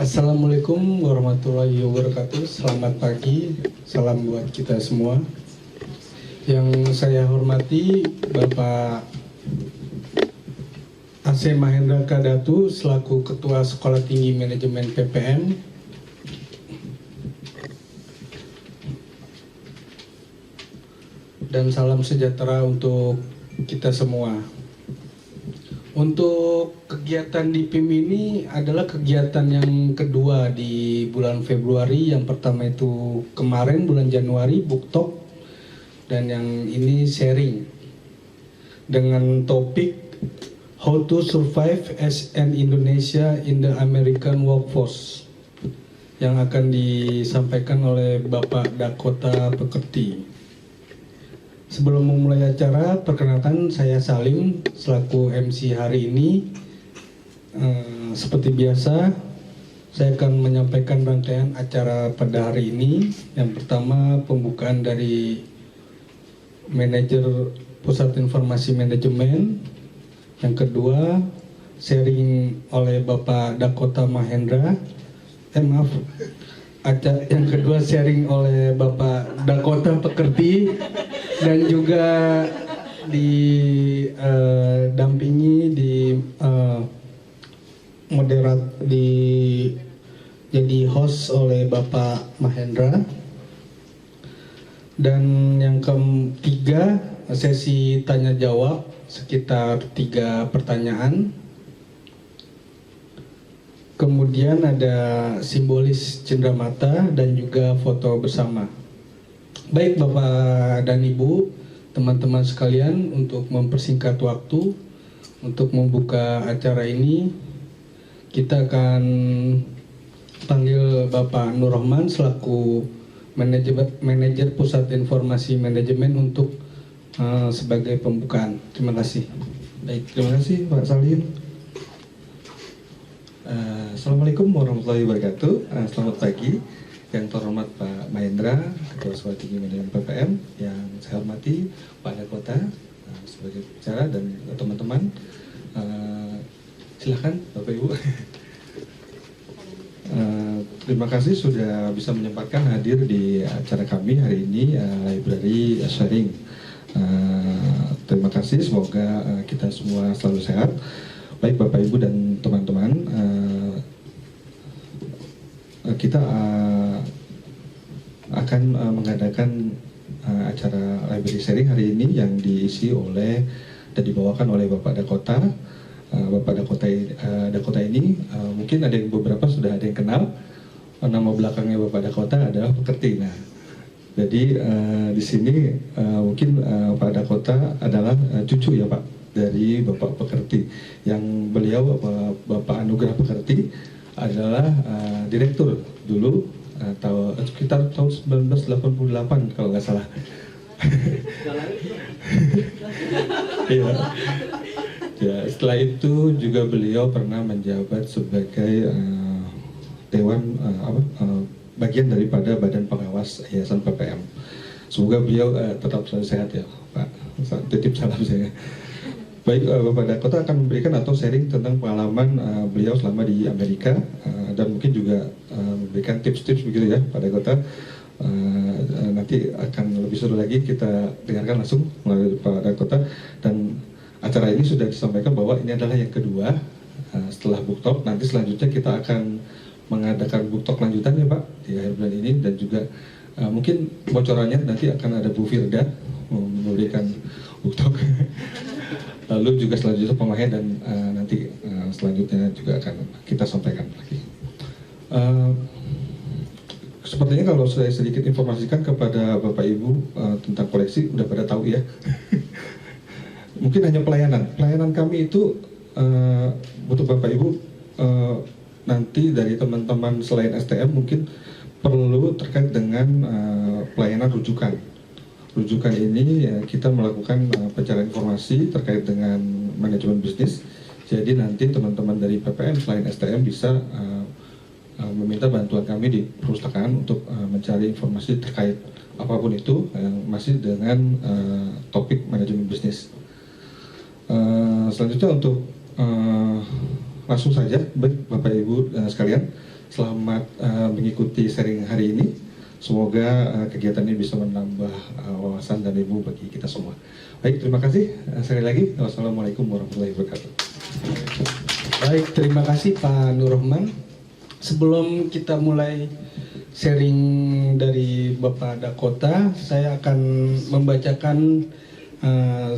Assalamualaikum warahmatullahi wabarakatuh. Selamat pagi, salam buat kita semua. Yang saya hormati Bapak AC Mahendra Kadatu selaku Ketua Sekolah Tinggi Manajemen PPM. Dan salam sejahtera untuk kita semua. Untuk kegiatan di PIM ini adalah kegiatan yang kedua di bulan Februari. Yang pertama itu kemarin bulan Januari, Booktalk, dan yang ini sharing dengan topik How to Survive as an Indonesia in the American Workforce yang akan disampaikan oleh Bapak Dakota Pekerti. Sebelum memulai acara, perkenalkan saya Salim selaku MC hari ini. Seperti biasa, saya akan menyampaikan rangkaian acara pada hari ini. Yang pertama, pembukaan dari Manajer Pusat Informasi Manajemen. Yang kedua, sharing oleh Bapak Dakota Mahendra. Yang kedua sharing oleh Bapak Dakota Pekerti. Dan juga didampingi jadi host oleh Bapak Mahendra. Dan yang ketiga, sesi tanya jawab sekitar 3 pertanyaan. Kemudian ada simbolis cenderamata dan juga foto bersama. Baik Bapak dan Ibu, teman-teman sekalian, untuk mempersingkat waktu untuk membuka acara ini, kita akan panggil Bapak Nur Rahman selaku Manajer Pusat Informasi Manajemen untuk sebagai pembukaan. Terima kasih. Baik, terima kasih Pak Salim. Assalamualaikum warahmatullahi wabarakatuh. Selamat pagi. Yang terhormat Pak Mahendra, Ketua Sekolah Tinggi Manajemen PPM, yang saya hormati Pak Dakota sebagai pembicara dan teman-teman. Silakan Bapak Ibu. Terima kasih sudah bisa menyempatkan hadir di acara kami hari ini, Library Sharing. Terima kasih, semoga kita semua selalu sehat. Baik Bapak Ibu dan teman-teman, kita akan mengadakan acara library sharing hari ini yang diisi oleh dan dibawakan oleh Bapak Dakota. Bapak Dakota ini mungkin ada yang beberapa sudah ada yang kenal. Nama belakangnya Bapak Dakota adalah Pekerti. Nah, jadi di sini mungkin Pak Dakota adalah cucu ya Pak dari Bapak Pekerti, yang beliau Bapak Anugerah Pekerti adalah direktur dulu sekitar tahun 1988 kalau nggak salah. Ya. Ya, setelah itu juga beliau pernah menjabat sebagai bagian daripada Badan Pengawas Yayasan PPM. Semoga beliau tetap selalu sehat ya Pak. Titip salam saya. Baik, Bapak Dakota akan memberikan atau sharing tentang pengalaman beliau selama di Amerika, dan mungkin juga memberikan tips-tips begitu ya Pak Dakota. Nanti akan lebih seru lagi kita dengarkan langsung melalui Pak Dakota. Dan acara ini sudah disampaikan bahwa ini adalah yang kedua setelah Booktalk. Nanti selanjutnya kita akan mengadakan Booktalk lanjutan ya Pak di akhir bulan ini, dan juga mungkin bocorannya nanti akan ada Bu Firda memberikan Booktalk. Lalu juga selanjutnya pemain, dan nanti selanjutnya juga akan kita sampaikan lagi. Sepertinya kalau saya sedikit informasikan kepada Bapak Ibu tentang koleksi, udah pada tahu ya. Mungkin hanya pelayanan kami itu untuk Bapak Ibu nanti dari teman-teman selain STM mungkin perlu terkait dengan pelayanan rujukan. Rujukan ini kita melakukan pencarian informasi terkait dengan manajemen bisnis. Jadi nanti teman-teman dari PPM selain STM bisa meminta bantuan kami di perpustakaan untuk mencari informasi terkait apapun itu masih dengan topik manajemen bisnis. Selanjutnya untuk langsung saja, baik Bapak Ibu sekalian, selamat mengikuti sharing hari ini. Semoga kegiatan ini bisa menambah wawasan dan ilmu bagi kita semua. Baik, terima kasih. Sekali lagi, wassalamualaikum warahmatullahi wabarakatuh. Baik, terima kasih Pak Nurrahman. Sebelum kita mulai sharing dari Bapak Dakota, saya akan membacakan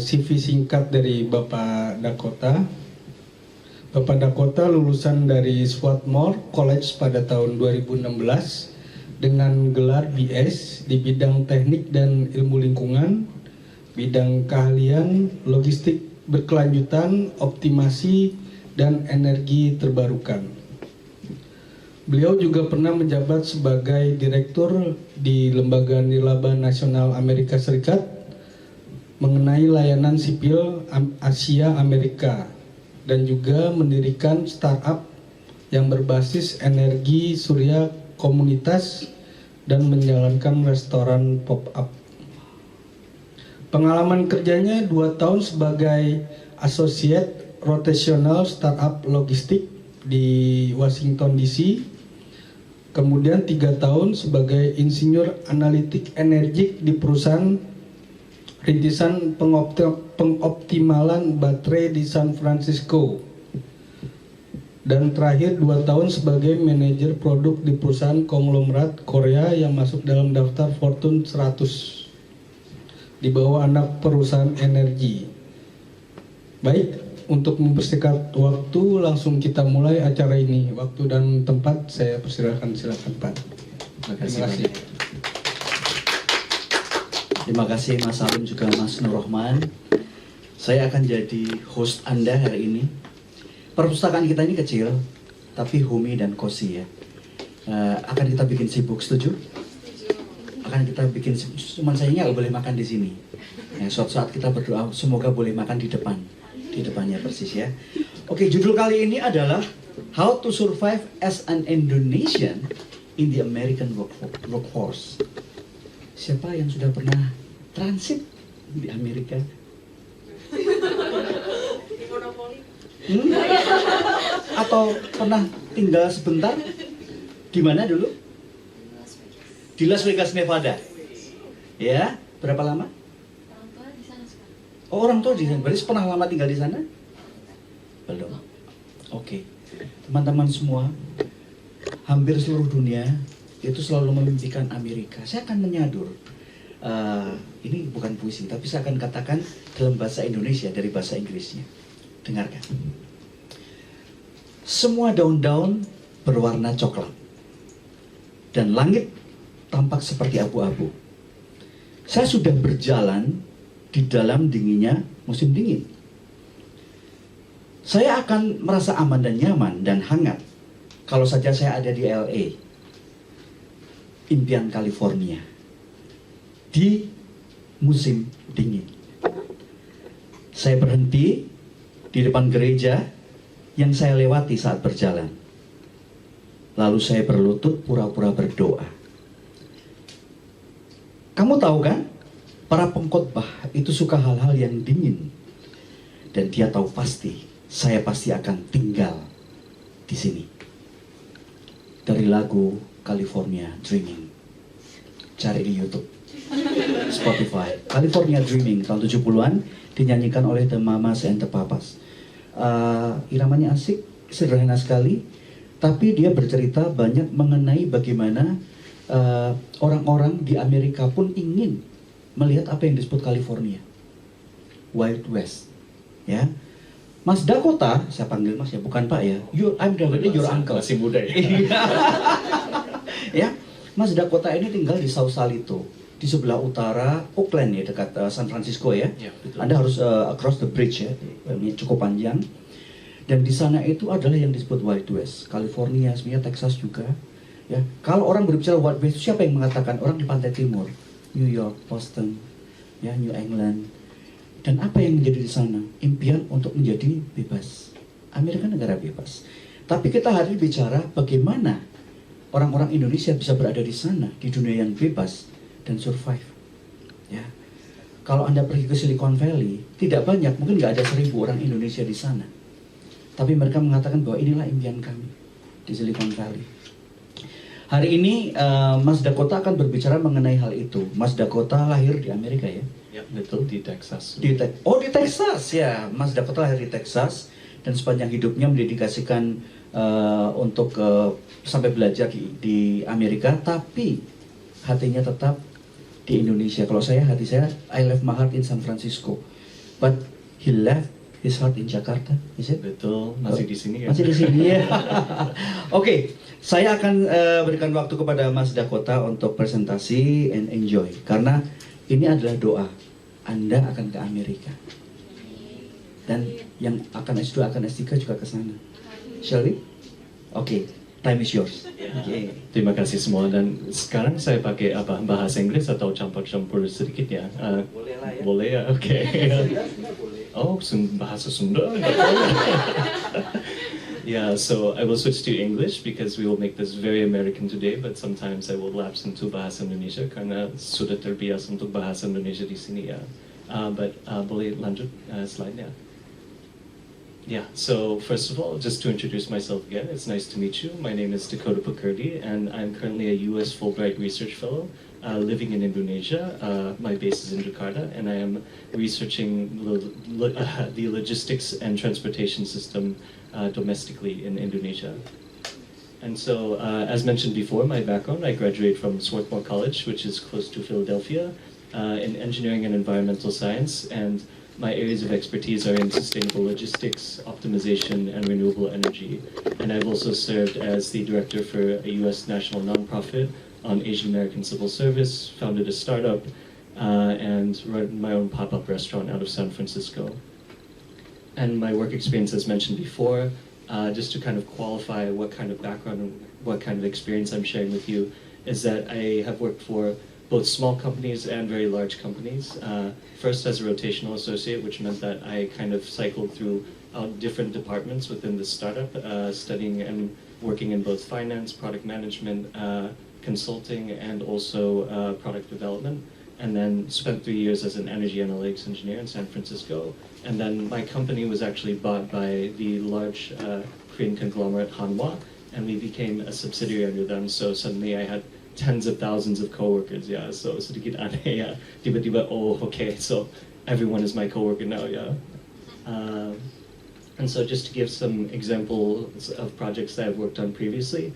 CV singkat dari Bapak Dakota. Bapak Dakota lulusan dari Swarthmore College pada tahun 2016 dengan gelar BS di bidang teknik dan ilmu lingkungan, bidang keahlian logistik berkelanjutan, optimasi, dan energi terbarukan. Beliau juga pernah menjabat sebagai direktur di Lembaga Nirlaba Nasional Amerika Serikat mengenai layanan sipil Asia Amerika dan juga mendirikan startup yang berbasis energi surya komunitas dan menjalankan restoran pop-up. Pengalaman kerjanya 2 tahun sebagai Associate Rotational Startup Logistik di Washington DC, kemudian 3 tahun sebagai Insinyur Analitik Energik di perusahaan rintisan pengoptimalan baterai di San Francisco, dan terakhir 2 tahun sebagai manajer produk di perusahaan konglomerat Korea yang masuk dalam daftar Fortune 100 di bawah anak perusahaan energi. Baik, untuk mempersingkat waktu, langsung kita mulai acara ini. Waktu dan tempat saya persilakan, silakan Pak. Terima kasih. Terima kasih Mas Salim juga Mas Nurrahman. Saya akan jadi host Anda hari ini. Perpustakaan kita ini kecil, tapi Humi dan Kosi ya. Akan kita bikin sibuk, setuju? Akan kita bikin sibuk, cuman saya nggak boleh makan di sini. Ya, suatu saat kita berdoa, semoga boleh makan di depannya persis ya. Oke, judul kali ini adalah How to Survive as an Indonesian in the American Workforce. Siapa yang sudah pernah transit di Amerika? Atau pernah tinggal sebentar? Di mana dulu? Di Las Vegas, Nevada. Ya, berapa lama? Orang tua di sana sekarang. Oh, orang tua di sana. Berarti pernah lama tinggal di sana? Belum. Oke. Teman-teman semua, hampir seluruh dunia itu selalu memimpikan Amerika. Saya akan menyadur. Ini bukan puisi, tapi saya akan katakan dalam bahasa Indonesia dari bahasa Inggrisnya. Dengarkan. Semua daun-daun berwarna coklat dan langit tampak seperti abu-abu. Saya sudah berjalan di dalam dinginnya musim dingin. Saya akan merasa aman dan nyaman dan hangat kalau saja saya ada di LA, impian California, di musim dingin. Saya berhenti di depan gereja yang saya lewati saat berjalan. Lalu saya berlutut pura-pura berdoa. Kamu tahu kan, para pengkhotbah itu suka hal-hal yang dingin. Dan dia tahu pasti, saya pasti akan tinggal di sini. Dari lagu California Dreaming. Cari di YouTube, Spotify. California Dreaming tahun 70-an dinyanyikan oleh The Mamas and the Papas. Iramanya asik, sederhana sekali, tapi dia bercerita banyak mengenai bagaimana orang-orang di Amerika pun ingin melihat apa yang disebut California, Wild West, ya. Mas Dakota, saya panggil Mas ya, bukan Pak ya. I'm definitely your uncle. Masih muda ya. Ya, Mas Dakota ini tinggal di Sausalito, di sebelah utara Oakland ya, dekat San Francisco ya. Ya, betul. Anda harus across the bridge ya, ini cukup panjang. Dan di sana itu adalah yang disebut Wild West, California, sebenarnya Texas juga. Ya, kalau orang berbicara Wild West, siapa yang mengatakan? Orang di pantai timur, New York, Boston, ya, New England. Dan apa yang menjadi di sana? Impian untuk menjadi bebas. Amerika negara bebas. Tapi kita hari ini bicara bagaimana orang-orang Indonesia bisa berada di sana, di dunia yang bebas dan survive. Ya, kalau Anda pergi ke Silicon Valley, tidak banyak, mungkin nggak ada 1000 orang Indonesia di sana. Tapi mereka mengatakan bahwa inilah impian kami di Silicon Valley. Hari ini Mas Dakota akan berbicara mengenai hal itu. Mas Dakota lahir di Amerika ya? Ya, betul, di Texas. Di Texas ya. Mas Dakota lahir di Texas dan sepanjang hidupnya mendedikasikan untuk sampai belajar di Amerika, tapi hatinya tetap di Indonesia. Kalau saya, hati saya, I left my heart in San Francisco, but he left his heart in Jakarta, is it? Betul, masih di sini ya. Masih di sini ya. Oke, saya akan berikan waktu kepada Mas Dakota untuk presentasi and enjoy, karena ini adalah doa. Anda akan ke Amerika, dan yang akan S2 akan S3 juga ke sana. Shall we? Oke, time is yours. Oke. Terima kasih semua, dan sekarang saya pakai apa, bahasa Inggris atau campur-campur sedikit ya? Boleh lah ya. Boleh ya, oke. Oh, bahasa Sunda. Yeah, so I will switch to English because we will make this very American today, but sometimes I will lapse into bahasa Indonesia karena sudah terbiasa untuk bahasa Indonesia di sini ya. Boleh lanjut slide-nya. Yeah, so first of all, just to introduce myself again, it's nice to meet you. My name is Dakota Pekerti, and I'm currently a U.S. Fulbright Research Fellow living in Indonesia. My base is in Jakarta, and I am researching the logistics and transportation system domestically in Indonesia. And so, as mentioned before, my background, I graduated from Swarthmore College, which is close to Philadelphia, in engineering and environmental science, and my areas of expertise are in sustainable logistics, optimization, and renewable energy. And I've also served as the director for a U.S. national nonprofit on Asian American civil service, founded a startup, and run my own pop-up restaurant out of San Francisco. And my work experience, as mentioned before, just to kind of qualify what kind of background and what kind of experience I'm sharing with you, is that I have worked for both small companies and very large companies. First as a rotational associate, which meant that I kind of cycled through different departments within the startup, studying and working in both finance, product management, consulting, and also product development. And then spent 3 years as an energy analytics engineer in San Francisco. And then my company was actually bought by the large Korean conglomerate Hanwha, and we became a subsidiary under them. So suddenly I had tens of thousands of coworkers, yeah. So sedikit aneh, yeah. Tiba-tiba, oh, okay, so everyone is my coworker now, yeah. And so just to give some examples of projects that I've worked on previously,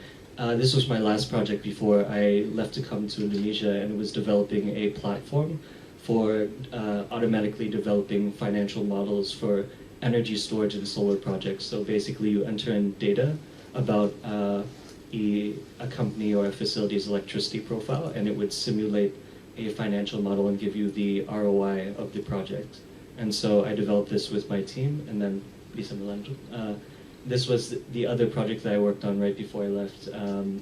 this was my last project before I left to come to Indonesia, and it was developing a platform for automatically developing financial models for energy storage and solar projects. So basically you enter in data about a company or a facility's electricity profile, and it would simulate a financial model and give you the ROI of the project. And so I developed this with my team, and then this was the other project that I worked on right before I left.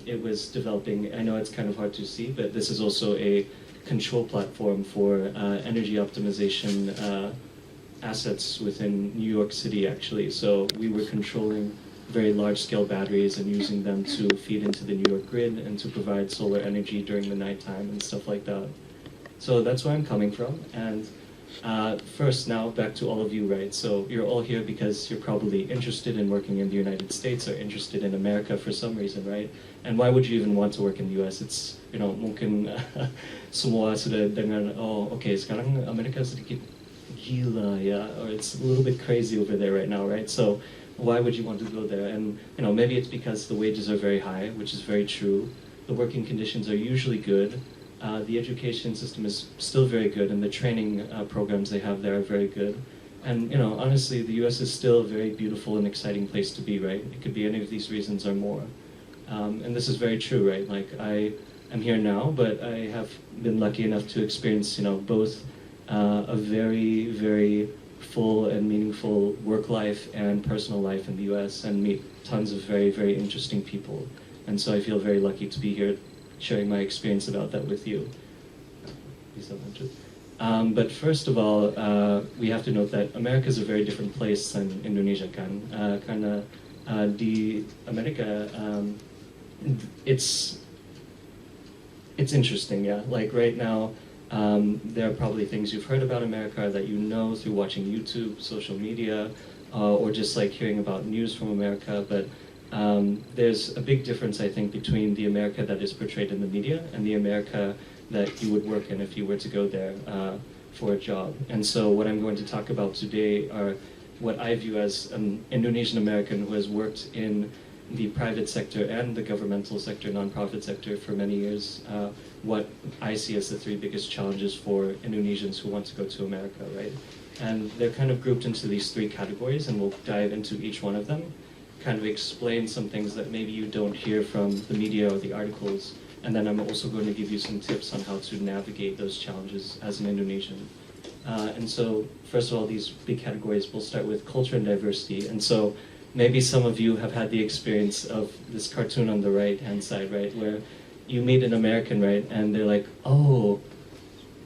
It was developing, I know it's kind of hard to see, but this is also a control platform for energy optimization assets within New York City, actually. So we were controlling very large-scale batteries and using them to feed into the New York grid and to provide solar energy during the nighttime and stuff like that. So that's where I'm coming from. And first, now back to all of you, right? So you're all here because you're probably interested in working in the United States or interested in America for some reason, right? And why would you even want to work in the US? It's, you know, mungkin semua sudah dengar, oh, okay, sekarang Amerika sedikit gila, yeah, or it's a little bit crazy over there right now, right? So why would you want to go there? And you know, maybe it's because the wages are very high, which is very true. The working conditions are usually good. The education system is still very good, and the training programs they have there are very good. And you know, honestly, the U.S. is still a very beautiful and exciting place to be, right? It could be any of these reasons or more. And this is very true, right? Like I am here now, but I have been lucky enough to experience, you know, both a very, very full and meaningful work life and personal life in the US and meet tons of very, very interesting people. And so I feel very lucky to be here sharing my experience about that with you. But first of all, we have to note that America is a very different place than Indonesia kan. Karena di Amerika, it's interesting, yeah. Like right now, there are probably things you've heard about America that you know through watching YouTube, social media, or just like hearing about news from America. But there's a big difference, I think, between the America that is portrayed in the media and the America that you would work in if you were to go there for a job. And so what I'm going to talk about today are what I view as an Indonesian American who has worked in the private sector and the governmental sector, nonprofit sector for many years, what I see as the three biggest challenges for Indonesians who want to go to America, right? And they're kind of grouped into these three categories, and we'll dive into each one of them, kind of explain some things that maybe you don't hear from the media or the articles, and then I'm also going to give you some tips on how to navigate those challenges as an Indonesian. And so, first of all, these big categories, we'll start with culture and diversity. And so, maybe some of you have had the experience of this cartoon on the right-hand side, right, where you meet an American, right, and they're like, oh,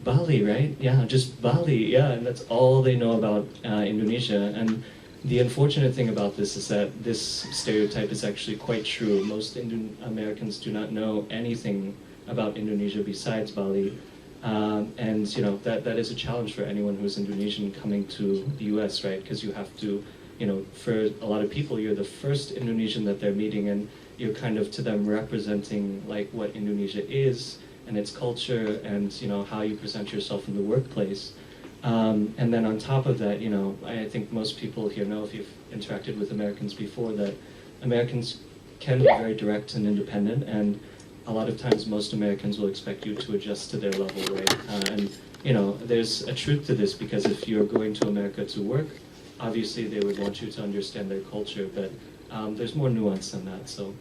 Bali, right? Yeah, just Bali, yeah, and that's all they know about Indonesia. And the unfortunate thing about this is that this stereotype is actually quite true. Most Americans do not know anything about Indonesia besides Bali. And you know, that is a challenge for anyone who's Indonesian coming to the US, right? Because you have to, you know, for a lot of people, you're the first Indonesian that they're meeting, and you're kind of to them representing like what Indonesia is and its culture, and you know how you present yourself in the workplace. And then on top of that, you know, I think most people here know, if you've interacted with Americans before, that Americans can be very direct and independent, and a lot of times most Americans will expect you to adjust to their level, right? And you know, there's a truth to this, because if you're going to America to work, obviously they would want you to understand their culture, but there's more nuance than that. So,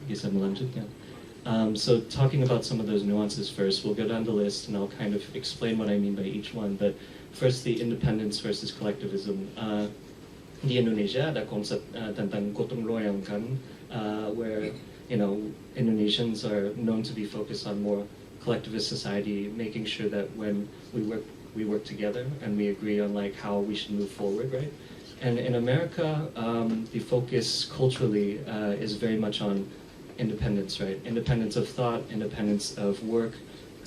bisa melanjut, yeah. So talking about some of those nuances first, we'll go down the list and I'll kind of explain what I mean by each one. But first, the independence versus collectivism. Di Indonesia ada konsep tentang gotong royong kan, where you know Indonesians are known to be focused on more collectivist society, making sure that when we work together and we agree on like how we should move forward, right? And in America, the focus culturally is very much on independence, right? Independence of thought, independence of work,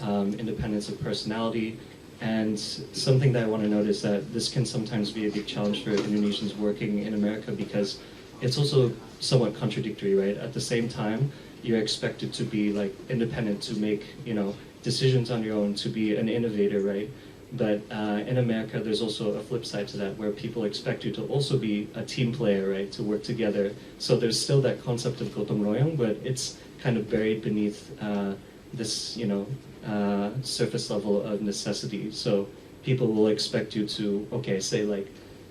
independence of personality. And something that I want to note is that this can sometimes be a big challenge for Indonesians working in America, because it's also somewhat contradictory, right? At the same time, you're expected to be like independent, to make, you know, decisions on your own, to be an innovator, right? But in America, there's also a flip side to that, where people expect you to also be a team player, right? To work together. So there's still that concept of gotong royong, but it's kind of buried beneath this, you know, surface level of necessity. So people will expect you to, okay, say like,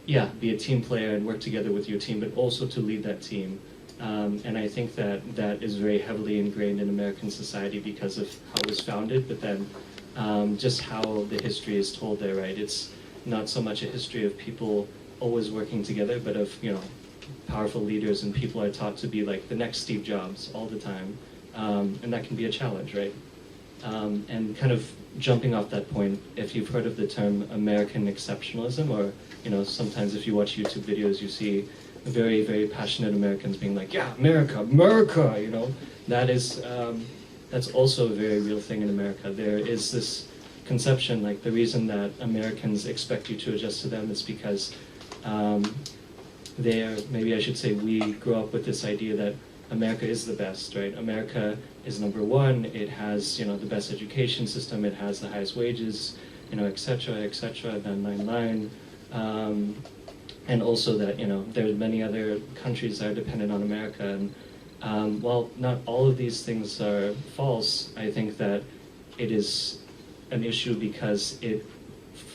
yeah, be a team player and work together with your team, but also to lead that team. And I think that that is very heavily ingrained in American society because of how it was founded, but then just how the history is told there, right? It's not so much a history of people always working together, but of, you know, powerful leaders, and people are taught to be like the next Steve Jobs all the time. And that can be a challenge, right? And kind of jumping off that point, if you've heard of the term American exceptionalism, or, you know, sometimes if you watch YouTube videos, you see very, very passionate Americans being like, yeah, America, America, you know, that is, that's also a very real thing in America. There is this conception, like the reason that Americans expect you to adjust to them is because they're, maybe I should say, we grew up with this idea that America is the best, right? America is number one. It has, you know, the best education system. It has the highest wages, you know, et cetera, 999. And also that, you know, there are many other countries that are dependent on America. And while not all of these things are false, I think that it is an issue because it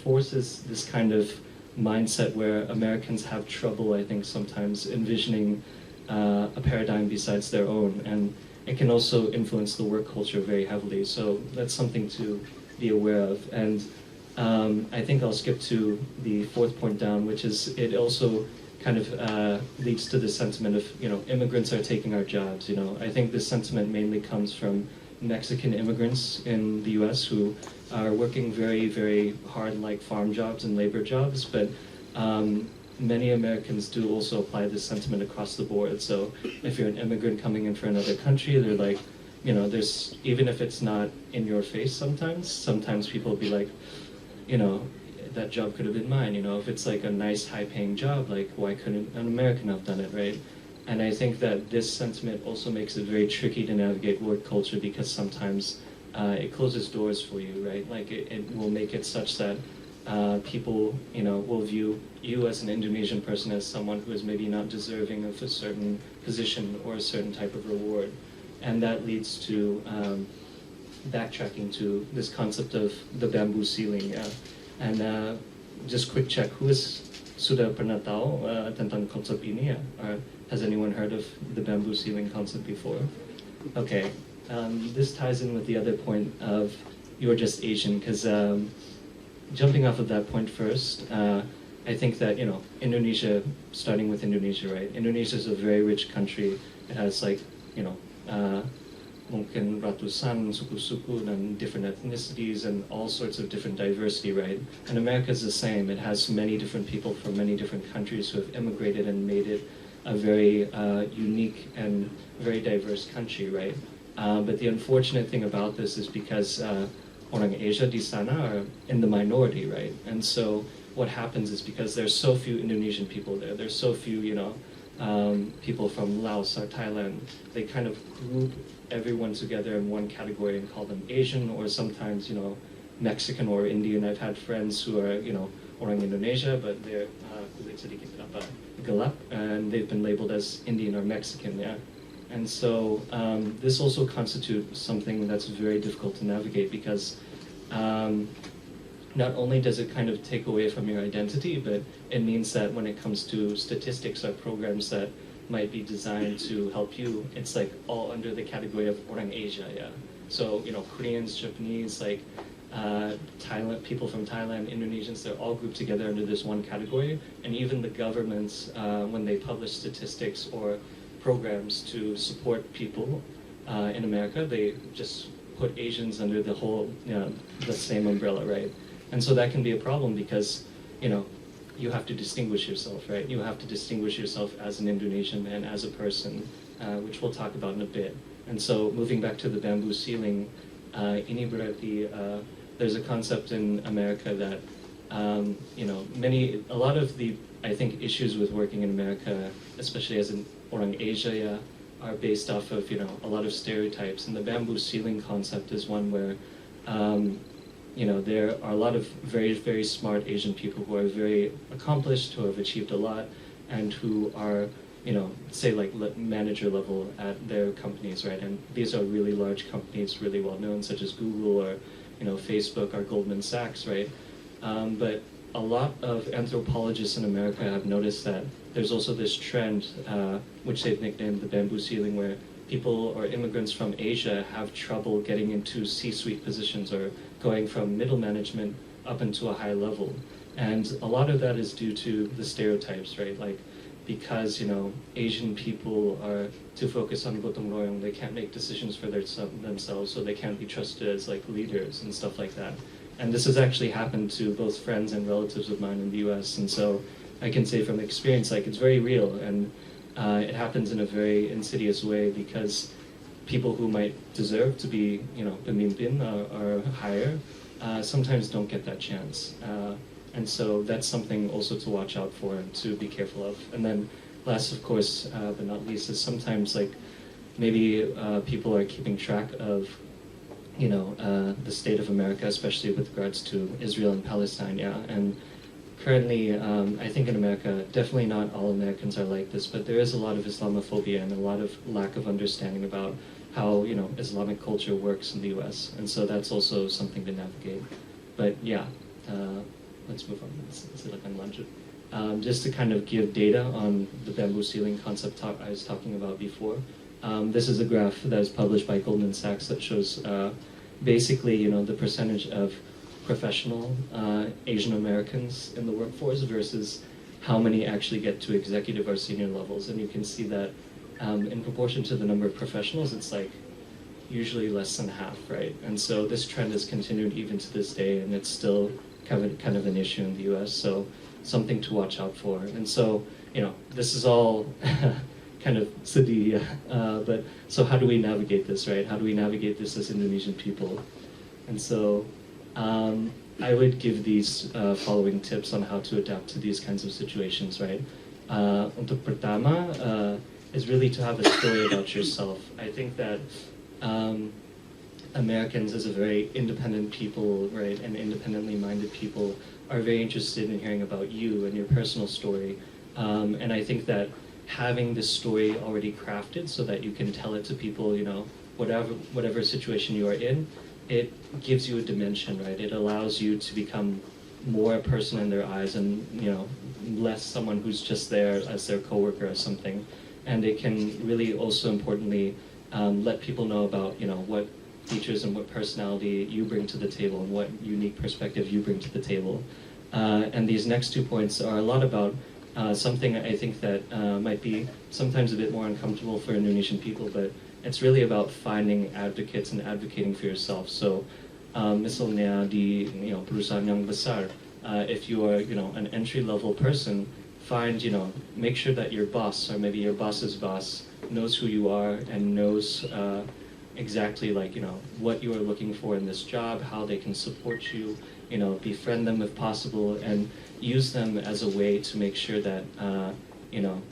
forces this kind of mindset where Americans have trouble, I think, sometimes envisioning a paradigm besides their own, and it can also influence the work culture very heavily. So that's something to be aware of. And I think I'll skip to the fourth point down, which is it also kind of leads to the sentiment of, you know, immigrants are taking our jobs. You know, I think this sentiment mainly comes from Mexican immigrants in the U.S. who are working very, very hard, like farm jobs and labor jobs, but many Americans do also apply this sentiment across the board. So if you're an immigrant coming in for another country, they're like, you know, there's, even if it's not in your face sometimes people will be like, you know, that job could have been mine. You know, if it's like a nice high-paying job, like why couldn't an American have done it, right? And I think that this sentiment also makes it very tricky to navigate work culture because sometimes it closes doors for you, right? Like it will make it such that people, will view you as an Indonesian person as someone who is maybe not deserving of a certain position or a certain type of reward. And that leads to backtracking to this concept of the bamboo ceiling. And just quick check, sudah pernah tahu tentang konsep ini ya? Or has anyone heard of the bamboo ceiling concept before? Okay, this ties in with the other point of you're just Asian, because jumping off of that point first, I think that, Indonesia, starting with Indonesia, right? Indonesia is a very rich country. It has mungkin ratusan suku-suku and different ethnicities and all sorts of different diversity, right? And America is the same. It has many different people from many different countries who have immigrated and made it a very unique and very diverse country, right? But the unfortunate thing about this is because orang Asia di sana are in the minority, right? And so what happens is because there's so few Indonesian people there's so few, people from Laos or Thailand, they kind of group everyone together in one category and call them Asian, or sometimes, Mexican or Indian. I've had friends who are, orang Indonesia, but they're sedikit gelap, and they've been labeled as Indian or Mexican, yeah. And so this also constitutes something that's very difficult to navigate because not only does it kind of take away from your identity, but it means that when it comes to statistics or programs that might be designed to help you, it's like all under the category of orang Asia, yeah. So, Koreans, Japanese, Thailand, people from Thailand, Indonesians, they're all grouped together under this one category. And even the governments, when they publish statistics or programs to support people in America, they just put Asians under the whole, the same umbrella, right? And so that can be a problem because, you have to distinguish yourself, right? You have to distinguish yourself as an Indonesian and as a person, which we'll talk about in a bit. And so moving back to the bamboo ceiling, ini berarti, there's a concept in America that, a lot of the, I think, issues with working in America, especially as an orang Asia, yeah, are based off of, a lot of stereotypes. And the bamboo ceiling concept is one where, there are a lot of very, very smart Asian people who are very accomplished, who have achieved a lot, and who are, say manager level at their companies, right? And these are really large companies, really well known, such as Google or, Facebook or Goldman Sachs, right? But a lot of anthropologists in America have noticed that there's also this trend, which they've nicknamed the bamboo ceiling, where people or immigrants from Asia have trouble getting into C-suite positions or going from middle management up into a high level. And a lot of that is due to the stereotypes, right? Because, Asian people are too focused on gotong royong, they can't make decisions for themselves, so they can't be trusted as leaders and stuff like that. And this has actually happened to both friends and relatives of mine in the US, and so I can say from experience, it's very real, and it happens in a very insidious way because people who might deserve to be, pemimpin or higher, sometimes don't get that chance. And so that's something also to watch out for and to be careful of. And then last, of course, but not least, is sometimes maybe people are keeping track of, the state of America, especially with regards to Israel and Palestine, yeah. And currently, I think in America, definitely not all Americans are like this, but there is a lot of Islamophobia and a lot of lack of understanding about how, Islamic culture works in the US. And so that's also something to navigate. But yeah, let's move on. Silakan lanjut. Just to kind of give data on the bamboo ceiling concept I was talking about before. This is a graph that was published by Goldman Sachs that shows basically, the percentage of professional Asian Americans in the workforce versus how many actually get to executive or senior levels. And you can see that in proportion to the number of professionals, it's usually less than half, right? And so this trend has continued even to this day, and it's still kind of an issue in the US, so something to watch out for. And so, this is all kind of sedih, but so how do we navigate this, right? How do we navigate this as Indonesian people? And so I would give these following tips on how to adapt to these kinds of situations, right? Untuk pertama, is really to have a story about yourself. I think that Americans, as a very independent people, right, and independently minded people, are very interested in hearing about you and your personal story. And I think that having this story already crafted so that you can tell it to people, you know, whatever situation you are in, it gives you a dimension, right? It allows you to become more a person in their eyes and, you know, less someone who's just there as their coworker or something. And it can really also importantly let people know about, you know, what features and what personality you bring to the table and what unique perspective you bring to the table. And these next 2 points are a lot about something I think that might be sometimes a bit more uncomfortable for Indonesian people, but it's really about finding advocates and advocating for yourself. So, misalnya di, you know, perusahaan yang besar, if you are, you know, an entry-level person, find, you know, make sure that your boss or maybe your boss's boss knows who you are and knows exactly, like, you know, what you are looking for in this job, how they can support you, you know, befriend them if possible, and use them as a way to make sure that, you know,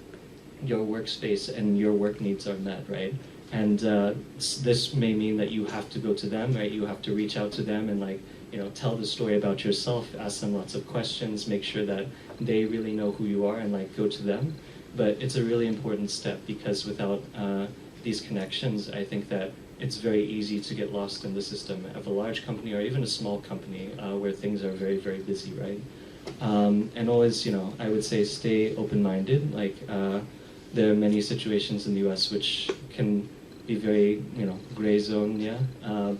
your workspace and your work needs are met, right? And this may mean that you have to go to them, right? You have to reach out to them and, like, you know, tell the story about yourself, ask them lots of questions, make sure that they really know who you are and, like, go to them. But it's a really important step because without these connections, I think that it's very easy to get lost in the system of a large company or even a small company where things are very, very busy, right? And always, you know, I would say stay open-minded. Like, there are many situations in the US which can be very, you know, gray zone, yeah?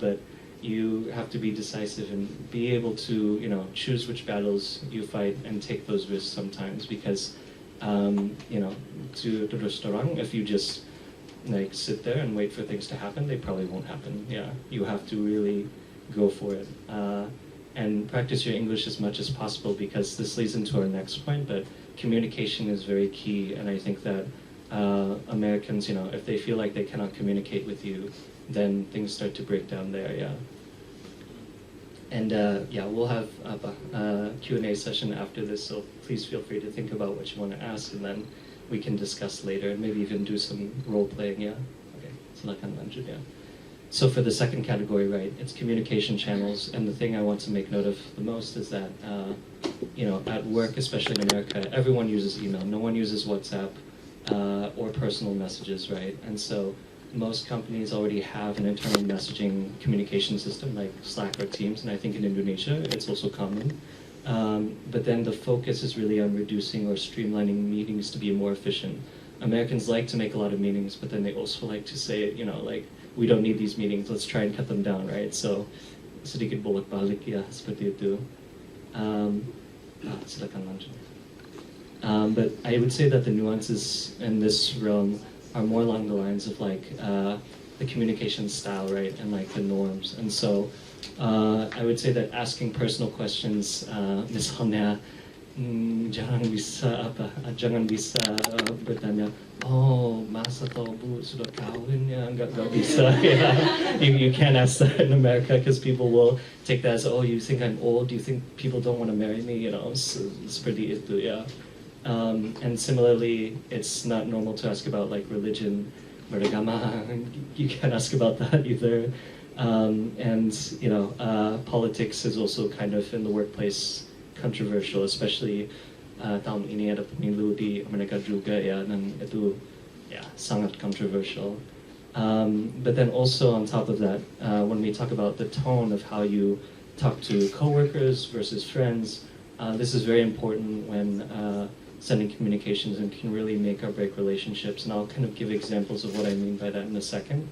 But you have to be decisive and be able to, you know, choose which battles you fight and take those risks sometimes because, you know, to restaurant, if you just like sit there and wait for things to happen, they probably won't happen. Yeah, you have to really go for it and practice your English as much as possible because this leads into our next point. But communication is very key, and I think that Americans, you know, if they feel like they cannot communicate with you, then things start to break down there. Yeah. And yeah, we'll have a Q&A session after this, so please feel free to think about what you want to ask, and then we can discuss later and maybe even do some role playing, yeah? Okay, silakan lanjut, yeah. So for the second category, right, it's communication channels, and the thing I want to make note of the most is that, you know, at work, especially in America, everyone uses email. No one uses WhatsApp or personal messages, right? And so most companies already have an internal messaging communication system like Slack or Teams, and I think in Indonesia it's also common. But then the focus is really on reducing or streamlining meetings to be more efficient. Americans like to make a lot of meetings, but then they also like to say, you know, like, we don't need these meetings, let's try and cut them down, right? So, sedikit bolak-balik ya, seperti itu. Silakan lanjut. But I would say that the nuances in this realm are more along the lines of, like, the communication style, right, and, like, the norms. And so, I would say that asking personal questions, misalnya, jangan bisa bertanya, oh, Mas atau Bu sudah kawin ya, nggak bisa. Yeah. You can't ask that in America because people will take that as, oh, you think I'm old? Do you think people don't want to marry me? You know, seperti itu, yeah. And similarly, it's not normal to ask about, like, religion, beragama. You can't ask about that either. And, you know, politics is also kind of in the workplace controversial, especially tahun ini ada pemilu di Amerika juga ya, dan itu ya sangat controversial. But then also on top of that, when we talk about the tone of how you talk to coworkers versus friends, this is very important when sending communications and can really make or break relationships. And I'll kind of give examples of what I mean by that in a second.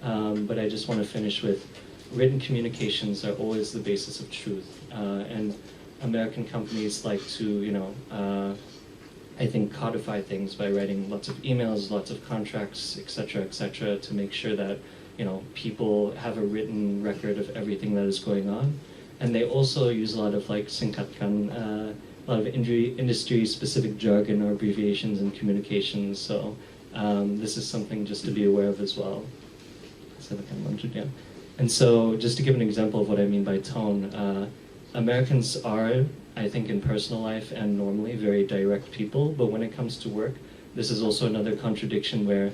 But I just want to finish with written communications are always the basis of truth. And American companies like to, you know, I think codify things by writing lots of emails, lots of contracts, et cetera, to make sure that, you know, people have a written record of everything that is going on. And they also use a lot of, like, singkatkan, a lot of industry-specific jargon or abbreviations in communications. So this is something just to be aware of as well. And so, just to give an example of what I mean by tone, Americans are, I think, in personal life and normally very direct people, but when it comes to work, this is also another contradiction where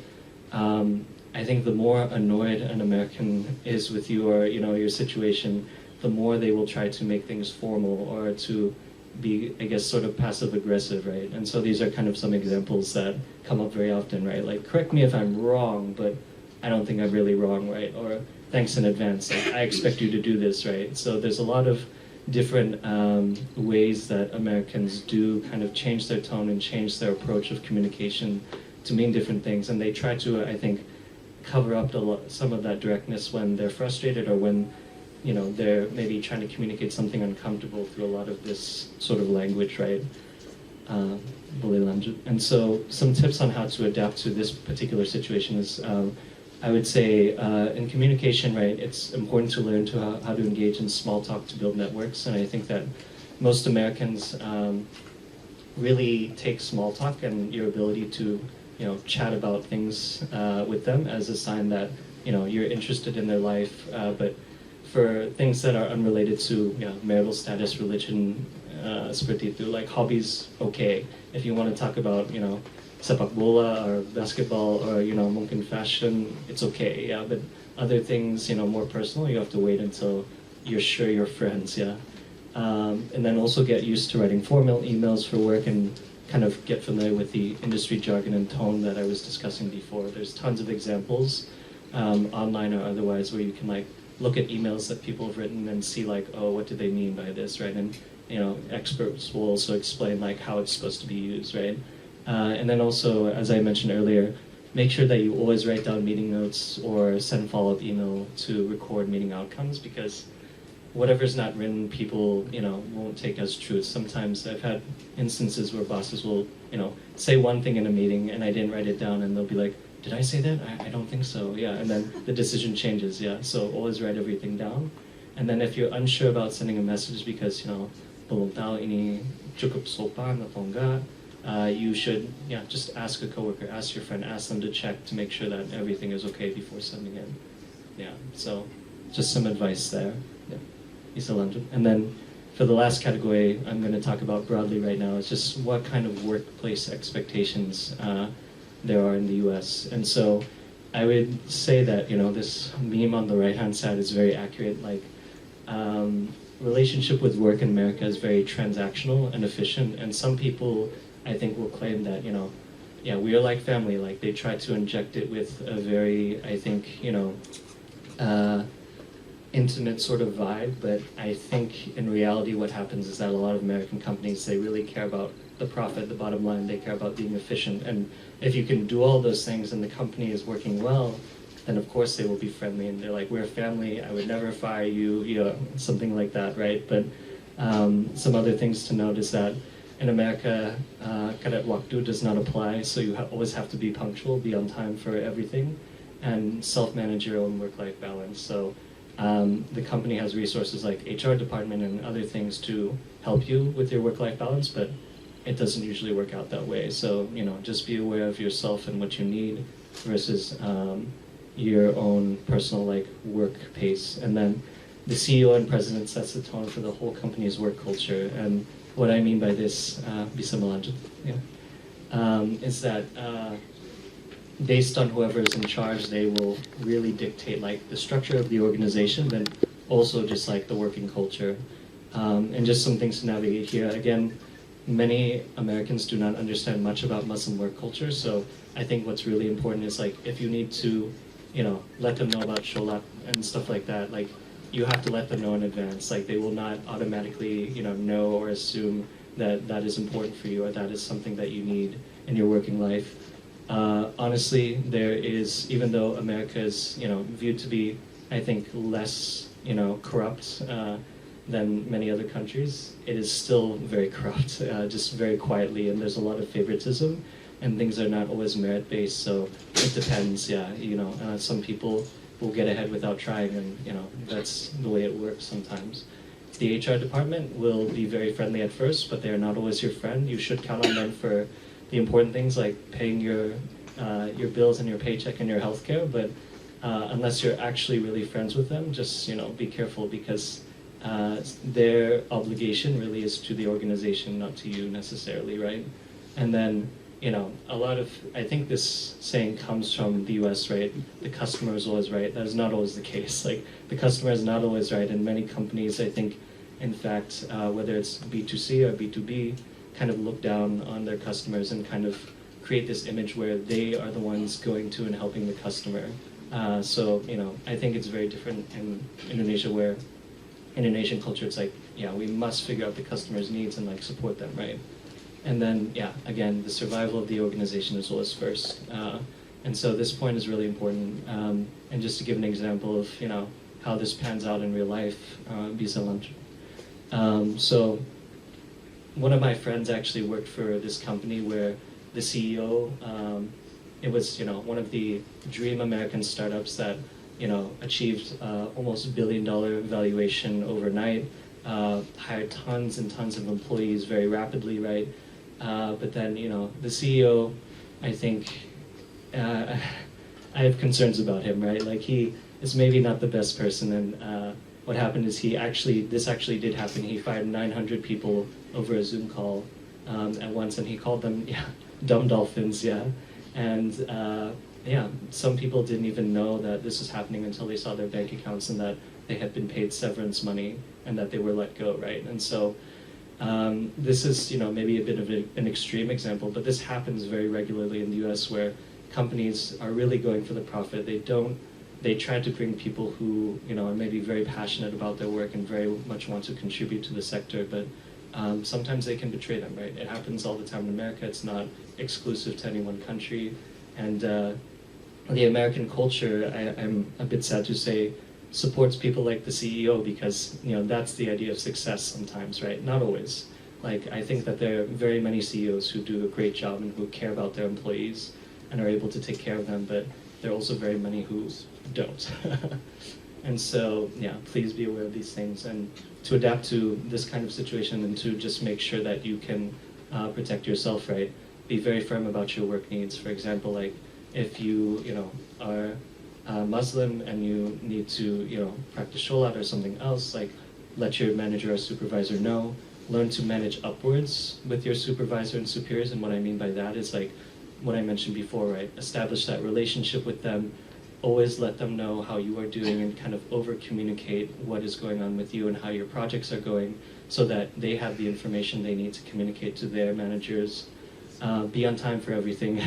I think the more annoyed an American is with you or your situation, the more they will try to make things formal or to be, I guess, sort of passive aggressive, right? And so these are kind of some examples that come up very often, right? Like, correct me if I'm wrong, but I don't think I'm really wrong, right? Or thanks in advance, like, I expect you to do this, right? So there's a lot of different ways that Americans do kind of change their tone and change their approach of communication to mean different things, and they try to, I think, cover up some of that directness when they're frustrated or when they're maybe trying to communicate something uncomfortable through a lot of this sort of language, right? Boleh lanjut. And so some tips on how to adapt to this particular situation is, I would say, in communication, right, it's important to learn how to engage in small talk to build networks. And I think that most Americans really take small talk and your ability to chat about things with them as a sign that you're interested in their life, but for things that are unrelated to marital status, religion, seperti itu, like hobbies, okay. If you want to talk about sepak bola or basketball or mungkin fashion, it's okay, yeah. But other things more personal, you have to wait until you're sure you're friends, yeah. And then also get used to writing formal emails for work and kind of get familiar with the industry jargon and tone that I was discussing before. There's tons of examples online or otherwise where you can look at emails that people have written and see oh, what do they mean by this, right? And experts will also explain how it's supposed to be used, right? And then also, as I mentioned earlier, make sure that you always write down meeting notes or send follow-up email to record meeting outcomes, because whatever's not written, people won't take as truth. Sometimes I've had instances where bosses will say one thing in a meeting and I didn't write it down, and they'll be like, did I say that? I don't think so, yeah. And then the decision changes, yeah. So always write everything down. And then if you're unsure about sending a message because belum tahu ini cukup sopan atau enggak, you should just ask a coworker, ask your friend, ask them to check to make sure that everything is okay before sending it. Yeah, so just some advice there. Yeah. Isa lanjut. And then for the last category I'm going to talk about broadly right now is just what kind of workplace expectations there are in the US. And so I would say that this meme on the right hand side is very accurate. Relationship with work in America is very transactional and efficient, and some people I think will claim that we are like family. They try to inject it with a very, I think, intimate sort of vibe, but I think in reality what happens is that a lot of American companies, they really care about the profit, the bottom line, they care about being efficient, and if you can do all those things and the company is working well, then of course they will be friendly, and they're like, we're a family, I would never fire you, something like that, right? But some other things to note is that in America, karet waktu does not apply, so you always have to be punctual, be on time for everything, and self-manage your own work-life balance. So the company has resources like HR department and other things to help you with your work-life balance, but it doesn't usually work out that way. So just be aware of yourself and what you need versus your own personal work pace. And then the CEO and president sets the tone for the whole company's work culture. And what I mean by this, bisa melanjut, is that based on whoever is in charge, they will really dictate the structure of the organization, but also just the working culture. And just some things to navigate here. Again, many Americans do not understand much about Muslim work culture, so I think what's really important is if you need to let them know about sholat and stuff like that, you have to let them know in advance. They will not automatically know or assume that that is important for you or that is something that you need in your working life. Honestly, there is, even though America is viewed to be, I think, less corrupt than many other countries, it is still very corrupt, just very quietly, and there's a lot of favoritism, and things are not always merit-based, so it depends, yeah, some people will get ahead without trying, and that's the way it works sometimes. The HR department will be very friendly at first, but they're not always your friend. You should count on them for the important things like paying your bills and your paycheck and your healthcare, but unless you're actually really friends with them, just be careful, because their obligation really is to the organization, not to you necessarily, right? And then a lot of, I think this saying comes from the US, right? The customer is always right. That is not always the case. Like, the customer is not always right. And many companies, I think, in fact, whether it's B2C or B2B, kind of look down on their customers and kind of create this image where they are the ones going to and helping the customer. So, I think it's very different in Indonesia, where in Indonesian culture, it's like, yeah, we must figure out the customer's needs and like support them, right? And then, yeah, again, the survival of the organization is always first. And so this point is really important. And just to give an example of, how this pans out in real life, bisa lanjut. So one of my friends actually worked for this company where the CEO, it was, one of the dream American startups that, achieved almost $1 billion valuation overnight, hired tons and tons of employees very rapidly, right? But then, the CEO, I think, I have concerns about him, right? Like, he is maybe not the best person, and what happened is this actually did happen. He fired 900 people over a Zoom call at once, and he called them, dumb dolphins, And, some people didn't even know that this was happening until they saw their bank accounts and that they had been paid severance money and that they were let go, right? And so, this is, maybe a bit of an extreme example, but this happens very regularly in the US, where companies are really going for the profit. They try to bring people who, are maybe very passionate about their work and very much want to contribute to the sector, but sometimes they can betray them, right? It happens all the time in America. It's not exclusive to any one country. And the American culture, I'm a bit sad to say, supports people like the CEO because, that's the idea of success sometimes, right? Not always. Like, I think that there are very many CEOs who do a great job and who care about their employees and are able to take care of them, but there are also very many who don't. And so, please be aware of these things and to adapt to this kind of situation and to just make sure that you can protect yourself, right? Be very firm about your work needs. For example, like, if you, are Muslim and you need to, practice sholat or something else, like, let your manager or supervisor know. Learn to manage upwards with your supervisor and superiors, and what I mean by that is, like, what I mentioned before, right? Establish that relationship with them. Always let them know how you are doing and kind of over-communicate what is going on with you and how your projects are going so that they have the information they need to communicate to their managers. Be on time for everything.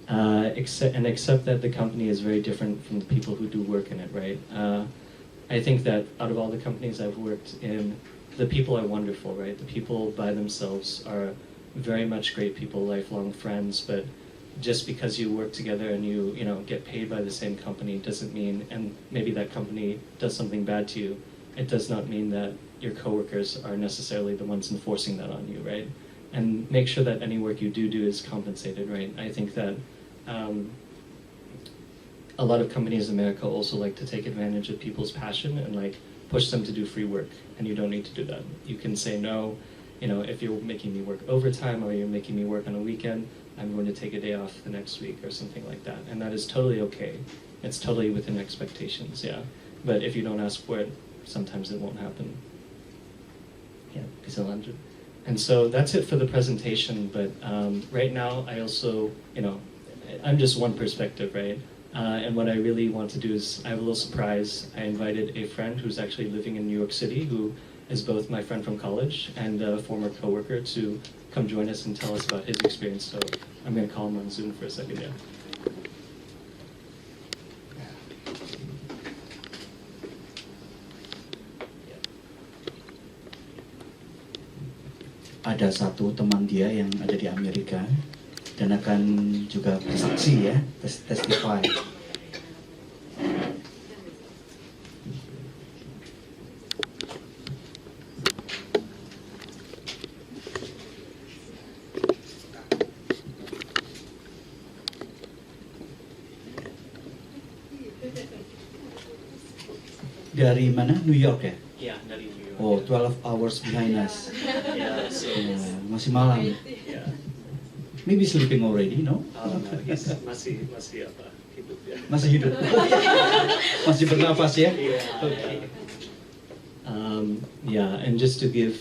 Accept that the company is very different from the people who do work in it, right? I think that out of all the companies I've worked in, the people are wonderful, right? The people by themselves are very much great people, lifelong friends, but just because you work together and you get paid by the same company doesn't mean, and maybe that company does something bad to you, it does not mean that your coworkers are necessarily the ones enforcing that on you, right? And make sure that any work you do is compensated, right? I think that a lot of companies in America also like to take advantage of people's passion and like push them to do free work, and you don't need to do that. You can say no, if you're making me work overtime or you're making me work on a weekend, I'm going to take a day off the next week or something like that. And that is totally okay. It's totally within expectations, But if you don't ask for it, sometimes it won't happen. Bisa lanjut. And so that's it for the presentation, but right now I also, I'm just one perspective, right? And what I really want to do is, I have a little surprise. I invited a friend who's actually living in New York City, who is both my friend from college and a former coworker, to come join us and tell us about his experience. So I'm going to call him on Zoom for a second, Ada satu teman dia yang ada di Amerika dan akan juga bersaksi testify. Dari mana? New York ya? Yeah, dari New York. Oh, 12 hours behind us. Yeah, so Masih malam. yeah. Maybe sleeping already, no? No, he's masih apa? Hidup ya. Masih hidup. Masih bernafas ya? Yeah. Okay. Yeah, and just to give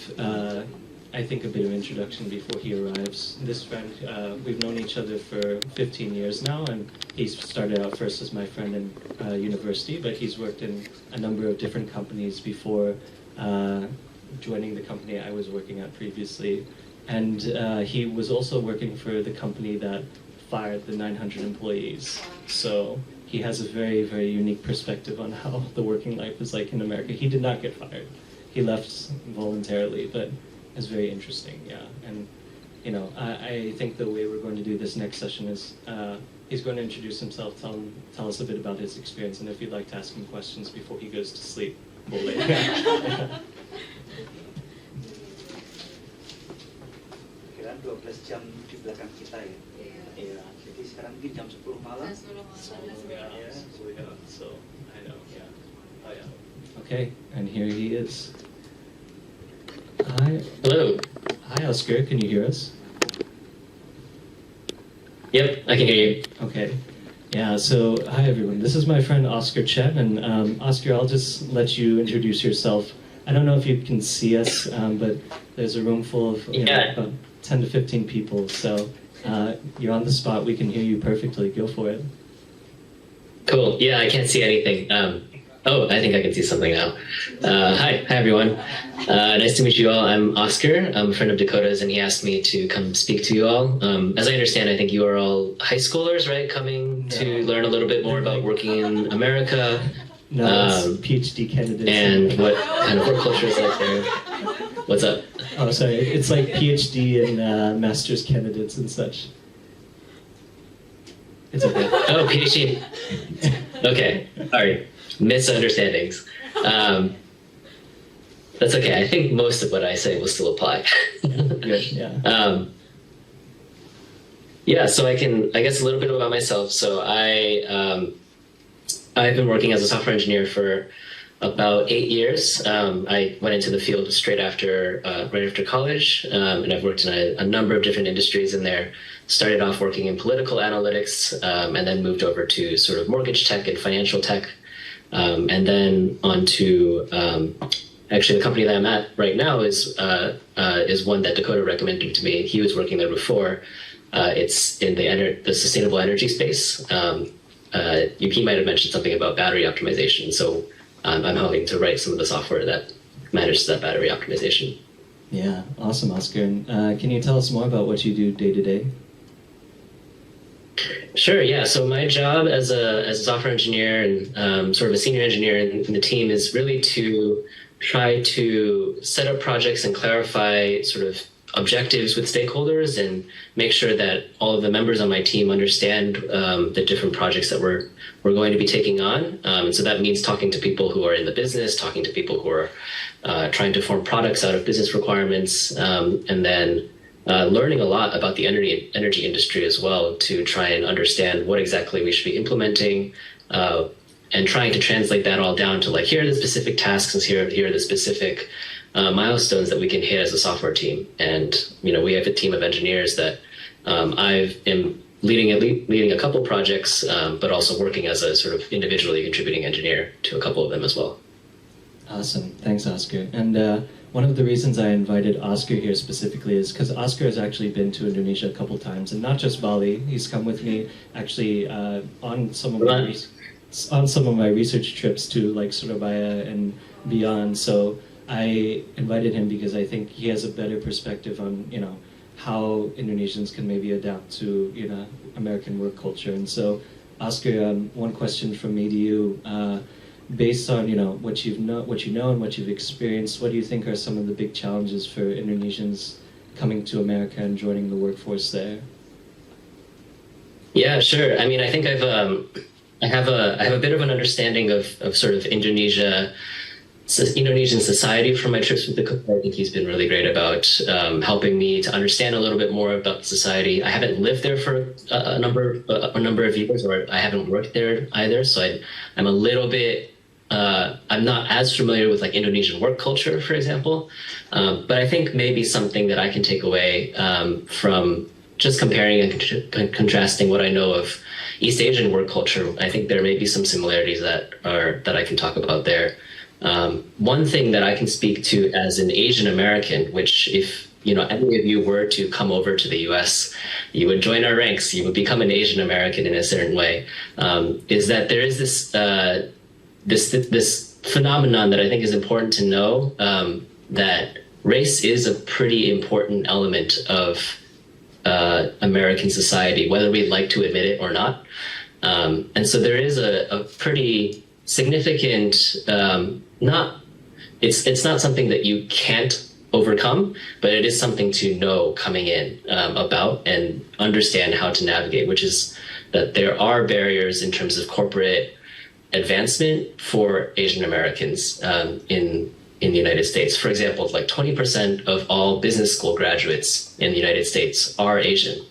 I think a bit of introduction before he arrives. This friend, we've known each other for 15 years now, and he's started out first as my friend in university, but he's worked in a number of different companies before joining the company I was working at previously. And he was also working for the company that fired the 900 employees. So he has a very, very unique perspective on how the working life is like in America. He did not get fired. He left voluntarily, but it's very interesting, yeah. And, you know, I think the way we're going to do this next session is he's going to introduce himself, tell us a bit about his experience, and if you'd like to ask him questions before he goes to sleep, boleh. Kira 12 jam di belakang kita ya. Yeah. Jadi sekarang mungkin jam 10 malam. Yeah, so I know, yeah. Oh, yeah. Okay, and here he is. Hi. Hello. Hi, Oscar. Can you hear us? Yep, I can hear you. Okay. Yeah, so hi, everyone. This is my friend Oscar Chen. And Oscar, I'll just let you introduce yourself. I don't know if you can see us, but there's a room full of about 10 to 15 people. So you're on the spot. We can hear you perfectly. Go for it. Cool. Yeah, I can't see anything. Oh, I think I can see something now. Hi everyone. Nice to meet you all. I'm Oscar. I'm a friend of Dakota's, and he asked me to come speak to you all. As I understand, I think you are all high schoolers, right? Coming to learn a little bit more about working in America. No, it's PhD candidates. And what kind of work culture is like there. What's up? Oh, sorry. It's like PhD and master's candidates and such. It's okay. Oh, PhD. Okay, sorry. Misunderstandings. That's okay. I think most of what I say will still apply. Good, yeah. Yeah, so I guess a little bit about myself. So I've been working as a software engineer for about 8 years. I went into the field straight after, right after college, and I've worked in a number of different industries in there. Started off working in political analytics, and then moved over to sort of mortgage tech and financial tech, and then on to actually the company that I'm at right now is one that Dakota recommended to me. He was working there before. It's in the sustainable energy space. He might have mentioned something about battery optimization. So I'm helping to write some of the software that manages that battery optimization. Yeah, awesome, Oscar. And can you tell us more about what you do day to day? Sure, yeah. So my job as a software engineer and sort of a senior engineer in the team is really to try to set up projects and clarify sort of objectives with stakeholders and make sure that all of the members on my team understand the different projects that we're going to be taking on. And so that means talking to people who are in the business, talking to people who are trying to form products out of business requirements, and then learning a lot about the energy industry as well to try and understand what exactly we should be implementing, and trying to translate that all down to like, here are the specific tasks and here are the specific milestones that we can hit as a software team. And we have a team of engineers that I am leading a couple projects, but also working as a sort of individually contributing engineer to a couple of them as well. Awesome. Thanks, Oscar. And one of the reasons I invited Oscar here specifically is because Oscar has actually been to Indonesia a couple times, and not just Bali. He's come with me actually on some of my research trips to like Surabaya and beyond. So I invited him because I think he has a better perspective on how Indonesians can maybe adapt to American work culture. And so, Oscar, one question from me to you. Based on what you know and what you've experienced, what do you think are some of the big challenges for Indonesians coming to America and joining the workforce there? Yeah, sure. I mean, I think I have a bit of an understanding of sort of Indonesian society from my trips with the cook. I think he's been really great about helping me to understand a little bit more about the society. I haven't lived there for a number of years, or I haven't worked there either, so I'm a little bit. I'm not as familiar with like Indonesian work culture, for example, but I think maybe something that I can take away from just comparing and contrasting what I know of East Asian work culture. I think there may be some similarities that I can talk about there. One thing that I can speak to as an Asian American, which if any of you were to come over to the U.S., you would join our ranks, you would become an Asian American in a certain way, is that there is this phenomenon that I think is important to know, that race is a pretty important element of American society, whether we'd like to admit it or not. And so there is a pretty significant, it's not something that you can't overcome, but it is something to know coming in about and understand how to navigate, which is that there are barriers in terms of corporate advancement for Asian Americans in the United States. For example, like 20% of all business school graduates in the United States are Asian,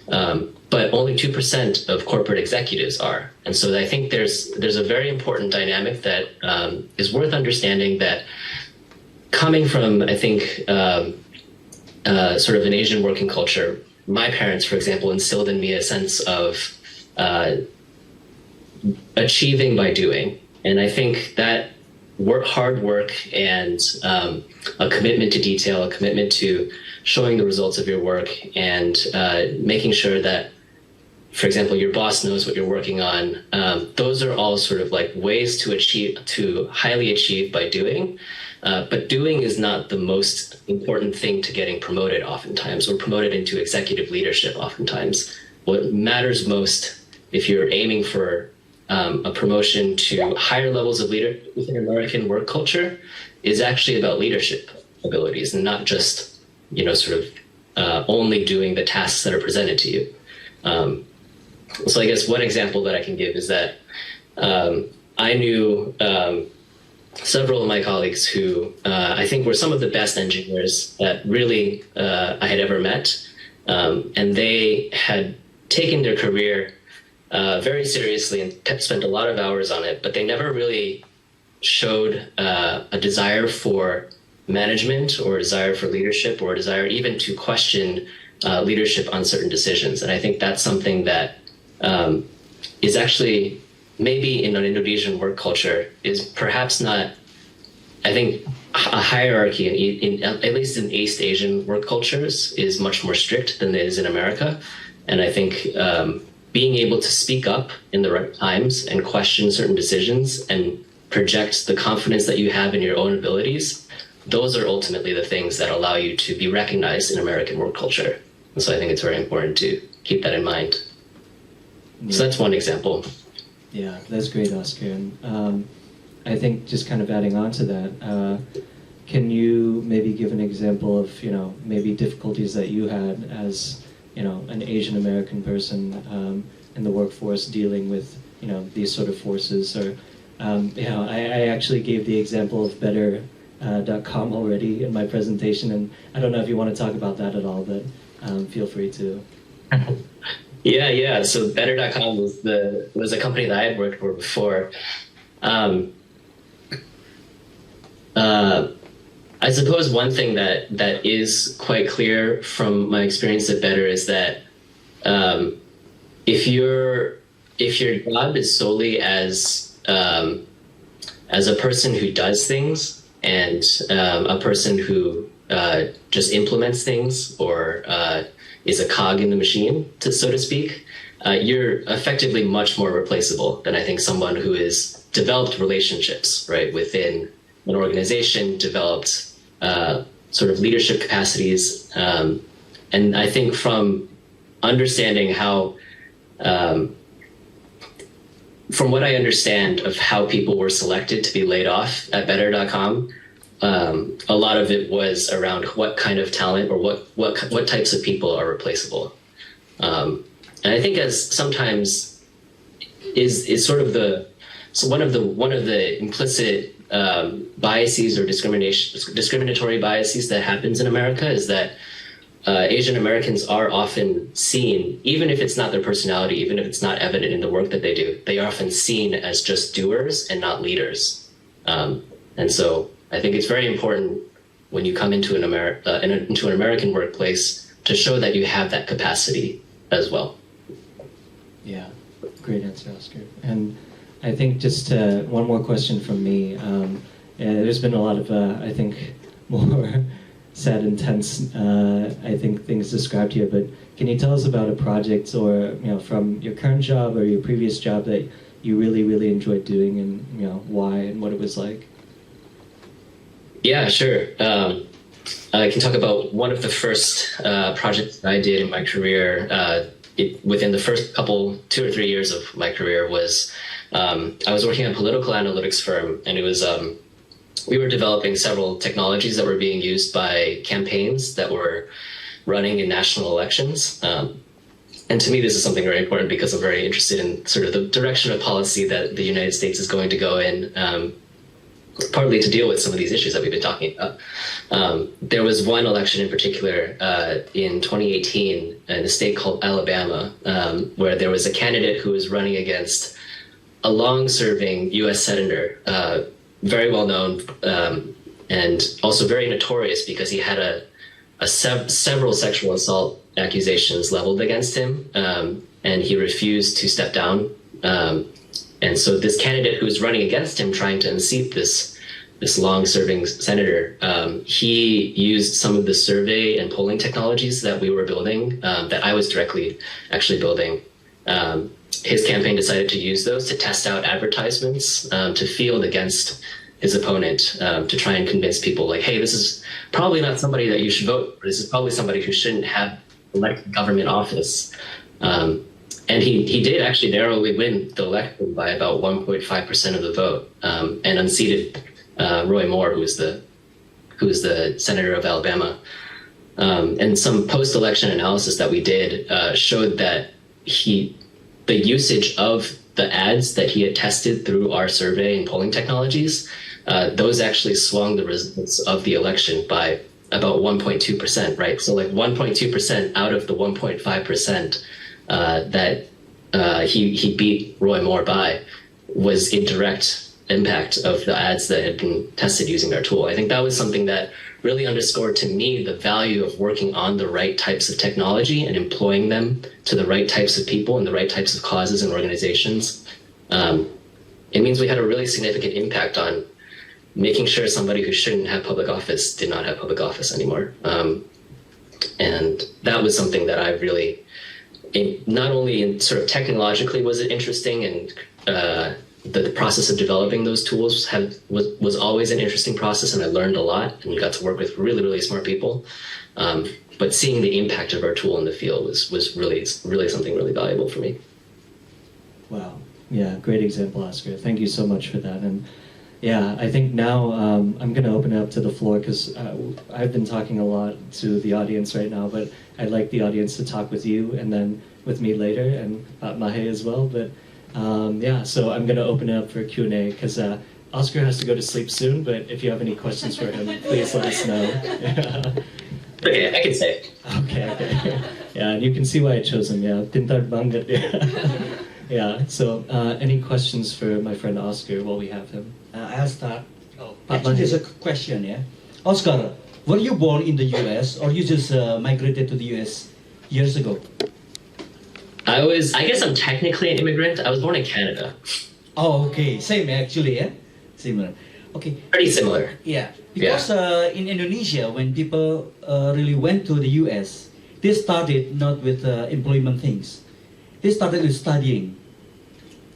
but only 2% of corporate executives are. And so I think there's a very important dynamic that is worth understanding, that coming from, I think, sort of an Asian working culture, my parents, for example, instilled in me a sense of achieving by doing. And I think that hard work and a commitment to detail, a commitment to showing the results of your work, and making sure that, for example, your boss knows what you're working on, those are all sort of like ways to highly achieve by doing. But doing is not the most important thing to getting promoted oftentimes, or promoted into executive leadership oftentimes. What matters most, if you're aiming for a promotion to higher levels of leader within American work culture, is actually about leadership abilities, and not just, sort of only doing the tasks that are presented to you. So I guess one example that I can give is that I knew several of my colleagues who I think were some of the best engineers that really I had ever met. And they had taken their career very seriously and spent a lot of hours on it, but they never really showed a desire for management, or a desire for leadership, or a desire even to question leadership on certain decisions. And I think that's something that is actually, maybe in an Indonesian work culture, is perhaps not, I think, a hierarchy in at least in East Asian work cultures is much more strict than it is in America. And I think being able to speak up in the right times and question certain decisions and project the confidence that you have in your own abilities, those are ultimately the things that allow you to be recognized in American work culture. And so I think it's very important to keep that in mind. Yeah. So that's one example. Yeah, that's great, Oscar. And I think just kind of adding on to that, can you maybe give an example of, maybe difficulties that you had as, an Asian American person in the workforce dealing with, these sort of forces? Or, I actually gave the example of better.com already in my presentation, and I don't know if you want to talk about that at all, but feel free to. Yeah. So better.com was a company that I had worked for before. I suppose one thing that is quite clear from my experience at Better is that if your job is solely as a person who does things, and a person who just implements things, or is a cog in the machine, so to speak, you're effectively much more replaceable than I think someone who has developed relationships, right, within an organization, developed sort of leadership capacities. And I think from understanding how, from what I understand of how people were selected to be laid off at better.com, a lot of it was around what kind of talent, or what types of people are replaceable. And I think as sometimes is sort of one of the implicit biases or discriminatory biases that happens in America is that Asian Americans are often seen, even if it's not their personality, even if it's not evident in the work that they do, they are often seen as just doers and not leaders. And so I think it's very important when you come into an American workplace to show that you have that capacity as well. Yeah, great answer, Oscar. And I think just one more question from me. There's been a lot of, I think, more sad and tense, I think, things described here. But can you tell us about a project, or from your current job or your previous job, that you really, really enjoyed doing, and why and what it was like? Yeah, sure. I can talk about one of the first projects I did in my career. Within the first 2 or 3 years of my career was I was working at a political analytics firm, and it was we were developing several technologies that were being used by campaigns that were running in national elections. And to me, this is something very important because I'm very interested in sort of the direction of policy that the United States is going to go in, partly to deal with some of these issues that we've been talking about. There was one election in particular in 2018 in a state called Alabama, where there was a candidate who was running against a long-serving U.S. senator, very well known, and also very notorious because he had several sexual assault accusations leveled against him, and he refused to step down. And so this candidate who was running against him, trying to unseat this long-serving senator, he used some of the survey and polling technologies that we were building, that I was directly actually building. His campaign decided to use those to test out advertisements, to field against his opponent, to try and convince people like, hey, this is probably not somebody that you should vote for. This is probably somebody who shouldn't have elected government office. And he did actually narrowly win the election by about 1.5% of the vote, and unseated Roy Moore, who was the senator of Alabama. And some post-election analysis that we did showed that the usage of the ads that he had tested through our survey and polling technologies, those actually swung the results of the election by about 1.2%, right? So like 1.2% out of the 1.5% that he beat Roy Moore by was a direct impact of the ads that had been tested using our tool. I think that was something that really underscored to me the value of working on the right types of technology and employing them to the right types of people and the right types of causes and organizations. It means we had a really significant impact on making sure somebody who shouldn't have public office did not have public office anymore. And that was something that I really, not only in sort of technologically was it interesting, and the process of developing those tools was always an interesting process, and I learned a lot and got to work with really, really smart people. But seeing the impact of our tool in the field was really something really valuable for me. Wow. Yeah, great example, Oscar. Thank you so much for that. And yeah, I think now I'm going to open it up to the floor, because I've been talking a lot to the audience right now, but I'd like the audience to talk with you and then with me later, and Mahe as well. But yeah, so I'm going to open it up for Q&A, because Oscar has to go to sleep soon, but if you have any questions for him, please let us know. Okay, I can say. Okay. Yeah, and you can see why I chose him. Yeah, pintar banget. Yeah, so any questions for my friend Oscar while we have him? I'll start. Actually, there's a question, yeah. Oscar, were you born in the US, or you just migrated to the US years ago? I guess I'm technically an immigrant. I was born in Canada. Oh, okay. Same actually, yeah? Similar. Okay. Pretty similar. Yeah. Because in Indonesia, when people really went to the US, they started not with employment things. They started with studying.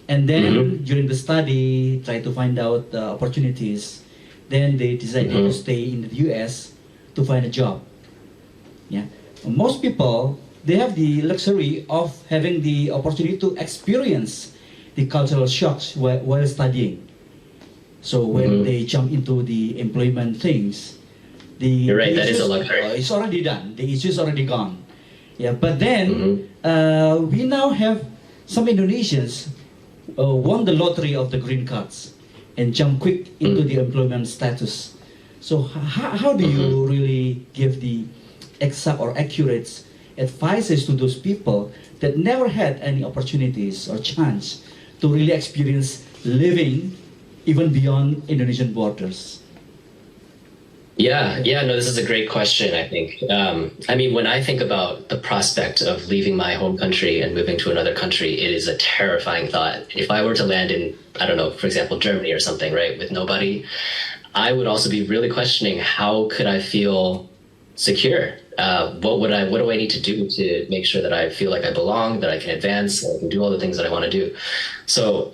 And then during the study, try to find out opportunities. Then they decided to stay in the US to find a job. Yeah. Most people, they have the luxury of having the opportunity to experience the cultural shocks while studying. So when they jump into the employment things, You're right, that is a luxury. It's already done. The issue is already gone. Yeah, but then we now have some Indonesians won the lottery of the green cards and jump quick into the employment status. So how do you really give the exact or accurate advices to those people that never had any opportunities or chance to really experience living even beyond Indonesian borders? Yeah, no, this is a great question, I think. I mean, when I think about the prospect of leaving my home country and moving to another country, it is a terrifying thought. If I were to land in, I don't know, for example, Germany or something, right, with nobody, I would also be really questioning how could I feel secure. What do I need to do to make sure that I feel like I belong, that I can advance, that I can do all the things that I want to do? So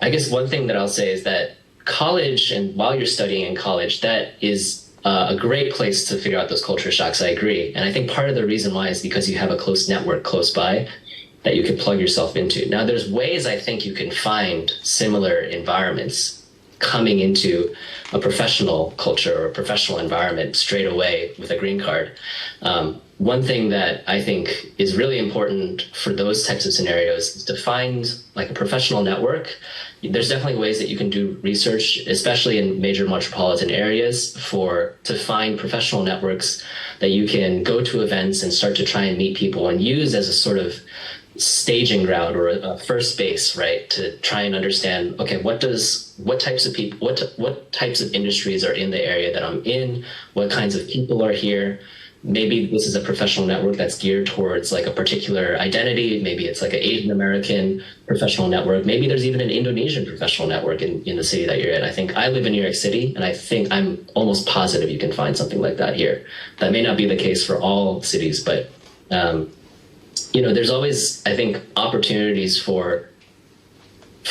I guess one thing that I'll say is that college, and while you're studying in college, that is a great place to figure out those culture shocks. I agree. And I think part of the reason why is because you have a close network close by that you can plug yourself into. Now, there's ways I think you can find similar environments coming into a professional culture or a professional environment straight away with a green card. One thing that I think is really important for those types of scenarios is to find like a professional network. There's definitely ways that you can do research, especially in major metropolitan areas, to find professional networks that you can go to events and start to try and meet people and use as a sort of staging ground or a first base, right? To try and understand, okay, what types of people, what types of industries are in the area that I'm in? What kinds of people are here? Maybe this is a professional network that's geared towards like a particular identity. Maybe it's like an Asian American professional network. Maybe there's even an Indonesian professional network in the city that you're in. I think I live in New York City, and I think I'm almost positive you can find something like that here. That may not be the case for all cities, but there's always, I think, opportunities for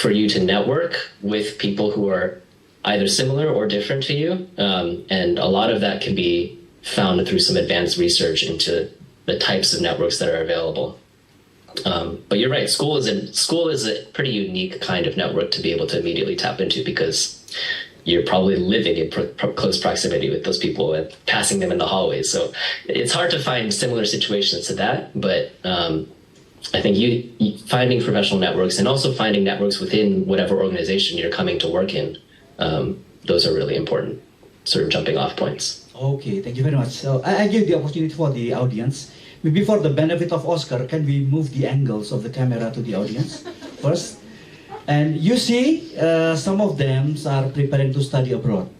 you to network with people who are either similar or different to you, and a lot of that can be found through some advanced research into the types of networks that are available. But you're right, school is a pretty unique kind of network to be able to immediately tap into, because you're probably living in close proximity with those people and passing them in the hallways. So it's hard to find similar situations to that, but I think you finding professional networks and also finding networks within whatever organization you're coming to work in, those are really important sort of jumping off points. Okay, thank you very much. So I give the opportunity for the audience. Maybe for the benefit of Oscar, can we move the angles of the camera to the audience first? And you see, some of them are preparing to study abroad.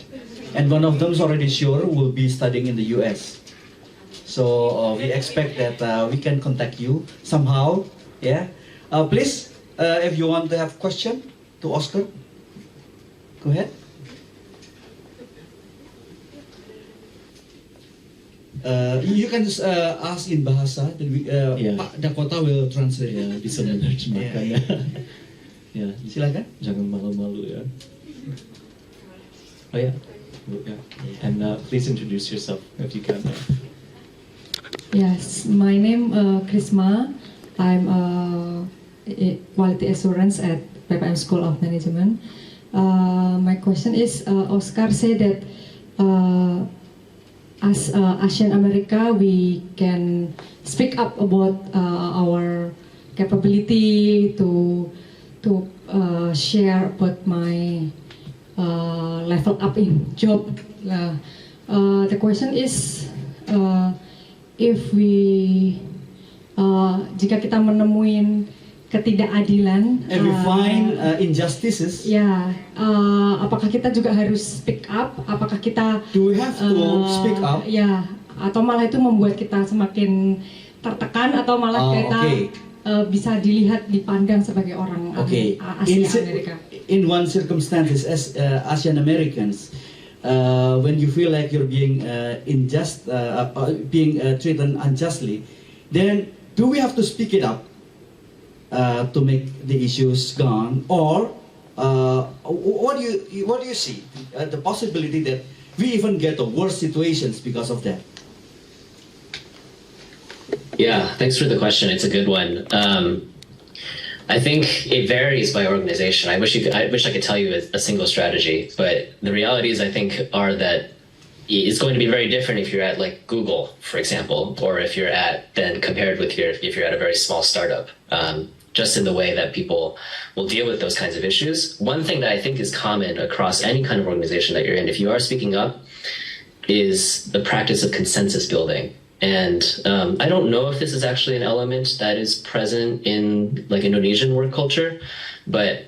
And one of them is already sure will be studying in the US. So we expect that we can contact you somehow. Yeah. Please, if you want to have question to Oscar, go ahead. You can just ask in bahasa, then Pak Dakota will translate. Ya, bisa menerjemahkan ya. Ya, Silakan. jangan malu-malu ya. Oh ya, yeah. And please introduce yourself if you can. Yes, my name Krisma. I'm quality assurance at PPM School of Management. My question is, Oscar said that as Asian America, we can speak up about our capability to share about my level up in job. The question is, if we jika kita menemuin ketidakadilan, and we find injustices, apakah kita juga harus speak up? Apakah kita do we have to speak up? Ya, atau malah itu membuat kita semakin tertekan, atau malah kita bisa dilihat, dipandang sebagai orang Asia Amerika. In one circumstances, as Asian Americans, when you feel like you're being being treated unjustly, then do we have to speak it up to make the issues gone, or what do you see the possibility that we even get a worse situations because of that? Yeah, thanks for the question. It's a good one. I think it varies by organization. I wish I could tell you a single strategy, but the realities I think are that it's going to be very different if you're at like Google, for example, or if you're compared with if you're at a very small startup. Just in the way that people will deal with those kinds of issues. One thing that I think is common across any kind of organization that you're in, if you are speaking up, is the practice of consensus building. And I don't know if this is actually an element that is present in like Indonesian work culture, but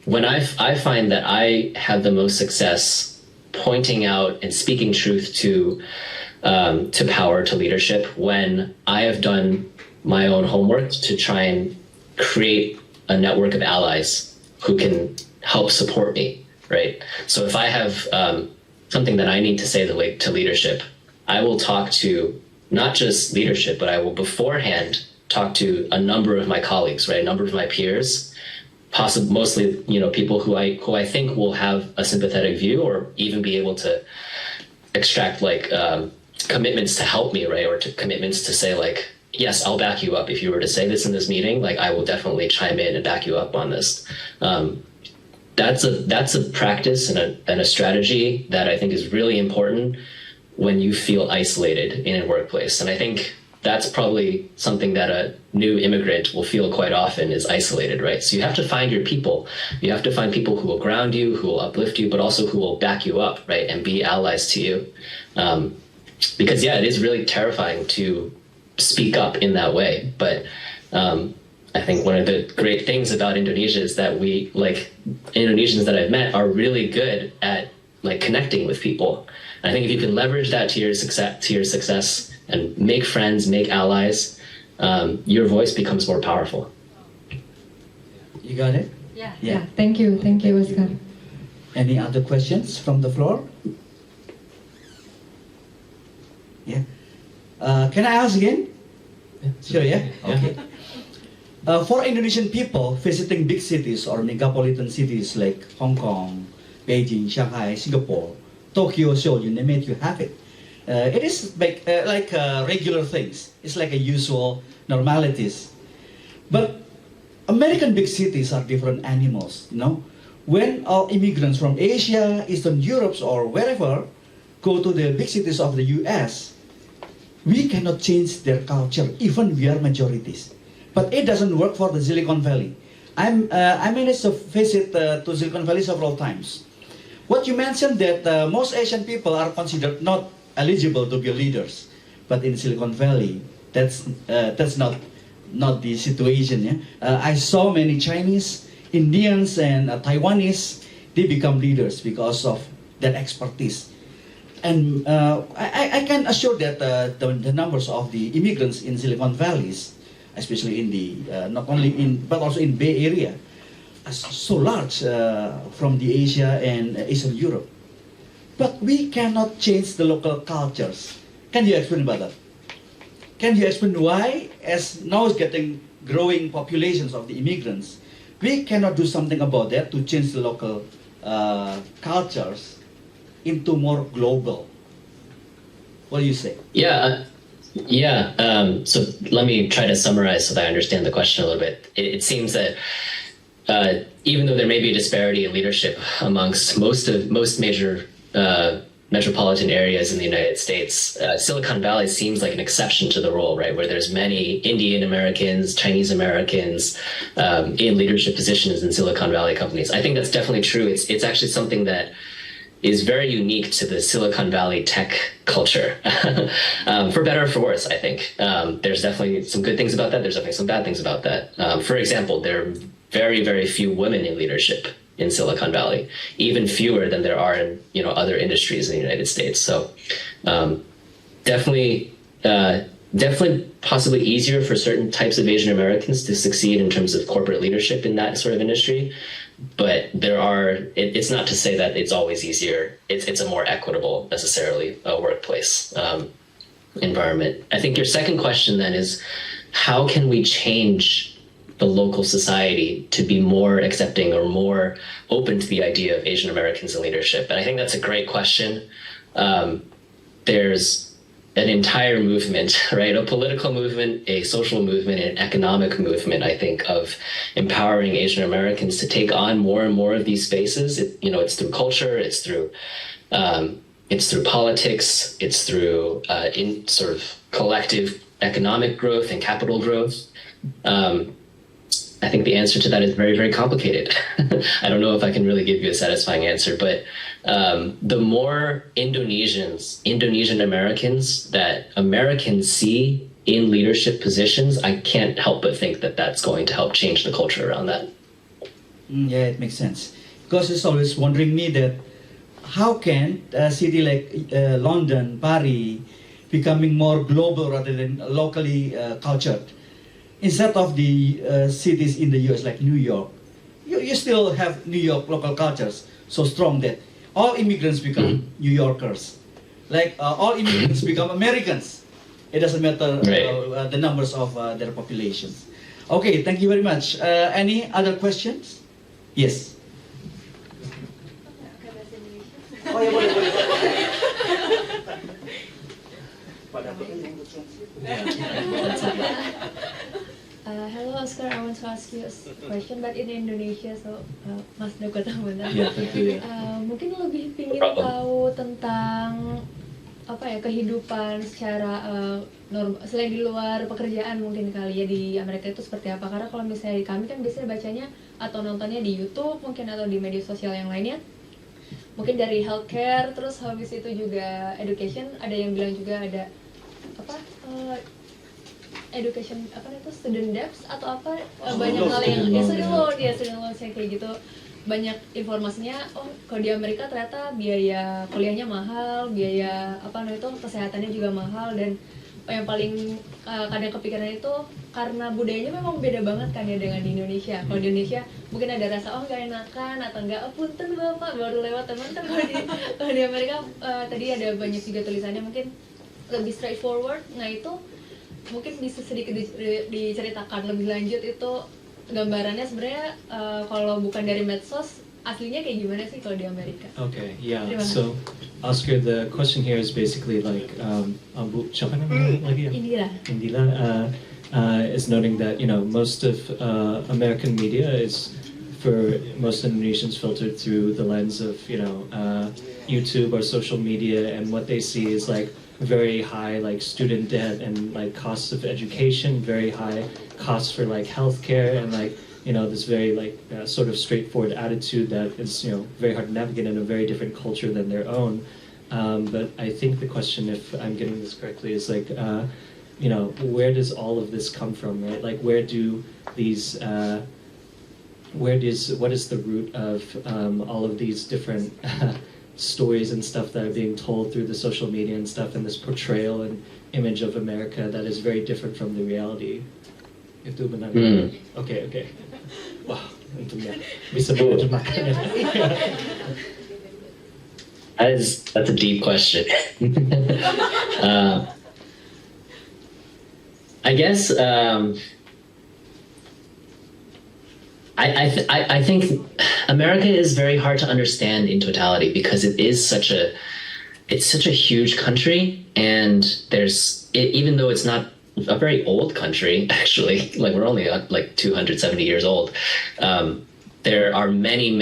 when I find that I have the most success pointing out and speaking truth to power, to leadership, when I have done my own homework to try and create a network of allies who can help support me, right? So if I have something that I need to say to leadership, I will talk to not just leadership, but I will beforehand talk to a number of my colleagues, right? A number of my peers, possibly mostly, people who I think will have a sympathetic view or even be able to extract commitments to help me, right? Or to commitments to say yes, I'll back you up. If you were to say this in this meeting, I will definitely chime in and back you up on this. That's a practice and a strategy that I think is really important when you feel isolated in a workplace. And I think that's probably something that a new immigrant will feel quite often, is isolated, right? So you have to find your people. You have to find people who will ground you, who will uplift you, but also who will back you up, right? And be allies to you. Because it is really terrifying to speak up in that way. But I think one of the great things about Indonesia is that we, Indonesians that I've met, are really good at connecting with people. And I think if you can leverage that to your success and make friends, make allies, your voice becomes more powerful. You got it? Yeah. Thank you, Oscar. Any other questions from the floor? Yeah. Can I ask again? Sure, yeah? Okay. For Indonesian people visiting big cities or megapolitan cities like Hong Kong, Beijing, Shanghai, Singapore, Tokyo, Seoul, you name it, you have it. It is regular things. It's like a usual normalities. But American big cities are different animals, When our immigrants from Asia, Eastern Europe, or wherever go to the big cities of the US, we cannot change their culture, even we are majorities. But it doesn't work for the Silicon Valley. I managed to visit to Silicon Valley several times. What you mentioned that most Asian people are considered not eligible to be leaders, but in Silicon Valley, that's not the situation. Yeah? I saw many Chinese, Indians, and Taiwanese. They become leaders because of that expertise. And I can assure that the numbers of the immigrants in Silicon Valleys, especially in the not only in but also in Bay Area, are so large from the Asia and Eastern Europe. But we cannot change the local cultures. Can you explain about that? Can you explain why, as now is getting growing populations of the immigrants, we cannot do something about that to change the local cultures into more global? What do you say? So let me try to summarize so that I understand the question a little bit. It seems that even though there may be a disparity in leadership amongst most major metropolitan areas in the United States, Silicon Valley seems like an exception to the rule, right? Where there's many Indian Americans, Chinese Americans in leadership positions in Silicon Valley companies. I think that's definitely true. It's actually something that is very unique to the Silicon Valley tech culture, for better or for worse, I think. There's definitely some good things about that. There's definitely some bad things about that. For example, there are very, very few women in leadership in Silicon Valley, even fewer than there are in other industries in the United States. So definitely possibly easier for certain types of Asian Americans to succeed in terms of corporate leadership in that sort of industry. But it's not to say that it's always easier. It's a more equitable, necessarily, workplace environment. I think your second question then is, how can we change the local society to be more accepting or more open to the idea of Asian Americans in leadership? And I think that's a great question. There's an entire movement, right? A political movement, a social movement, an economic movement, I think, of empowering Asian Americans to take on more and more of these spaces. It's through culture, it's through politics, it's through in sort of collective economic growth and capital growth. I think the answer to that is very, very complicated. I don't know if I can really give you a satisfying answer, but the more Indonesian Americans that Americans see in leadership positions, I can't help but think that that's going to help change the culture around that. Yeah, it makes sense. Because it's always wondering me that how can a city like London, Paris, becoming more global rather than locally cultured? Instead of the cities in the US like New York, you still have New York local cultures so strong that all immigrants become New Yorkers. Like all immigrants become Americans. It doesn't matter Right. the numbers of their populations. Okay, thank you very much. Any other questions? Yes. Pakai bahasa Indonesia. Oh ya boleh boleh. Hello Oscar, I want to ask you a question, but in Indonesia, so Mas Dakota benar. Ya tentu ya. Mungkin lebih pingin No problem. tahu tentang apa ya kehidupan secara selain di luar pekerjaan mungkin kali ya di Amerika itu seperti apa? Karena kalau misalnya di kami kan biasanya bacanya atau nontonnya di YouTube mungkin atau di media sosial yang lainnya. Mungkin dari healthcare, terus habis itu juga education, ada yang bilang juga ada apa education apa itu student debts atau apa banyak hal yang student loans yang kayak gitu, banyak informasinya. Oh kalau di Amerika ternyata biaya kuliahnya mahal, biaya apa namanya itu kesehatannya juga mahal, dan yang paling kadang kepikiran itu karena budayanya memang beda banget kan ya dengan di Indonesia. Kalau di Indonesia mungkin ada rasa oh nggak enakan atau enggak, oh punten bapak baru lewat teman. Kalau di Amerika tadi ada banyak juga tulisannya mungkin lebih straightforward. Nah itu mungkin bisa sedikit diceritakan lebih lanjut itu gambarannya sebenarnya kalau bukan dari medsos aslinya kayak gimana sih kalau di Amerika? Okay, yeah. Terima kasih. So, Oscar, the question here is basically like, siapa namanya lagi ya? Indira. Indira is noting that most of American media is for most Indonesians filtered through the lens of YouTube or social media, and what they see is like very high like student debt and like costs of education, very high costs for like healthcare, and like this very like sort of straightforward attitude that is very hard to navigate in a very different culture than their own. But I think the question, if I'm getting this correctly, is like where does all of this come from, right? Like where do these what is the root of all of these different stories and stuff that are being told through the social media and stuff, and this portrayal and image of America that is very different from the reality. Itu benar. Okay. Wow, untungnya bisa menerjemahkan. That's a deep question. I guess I think America is very hard to understand in totality because it's such a huge country, and even though it's not a very old country, actually, like we're only like 270 years old, there are many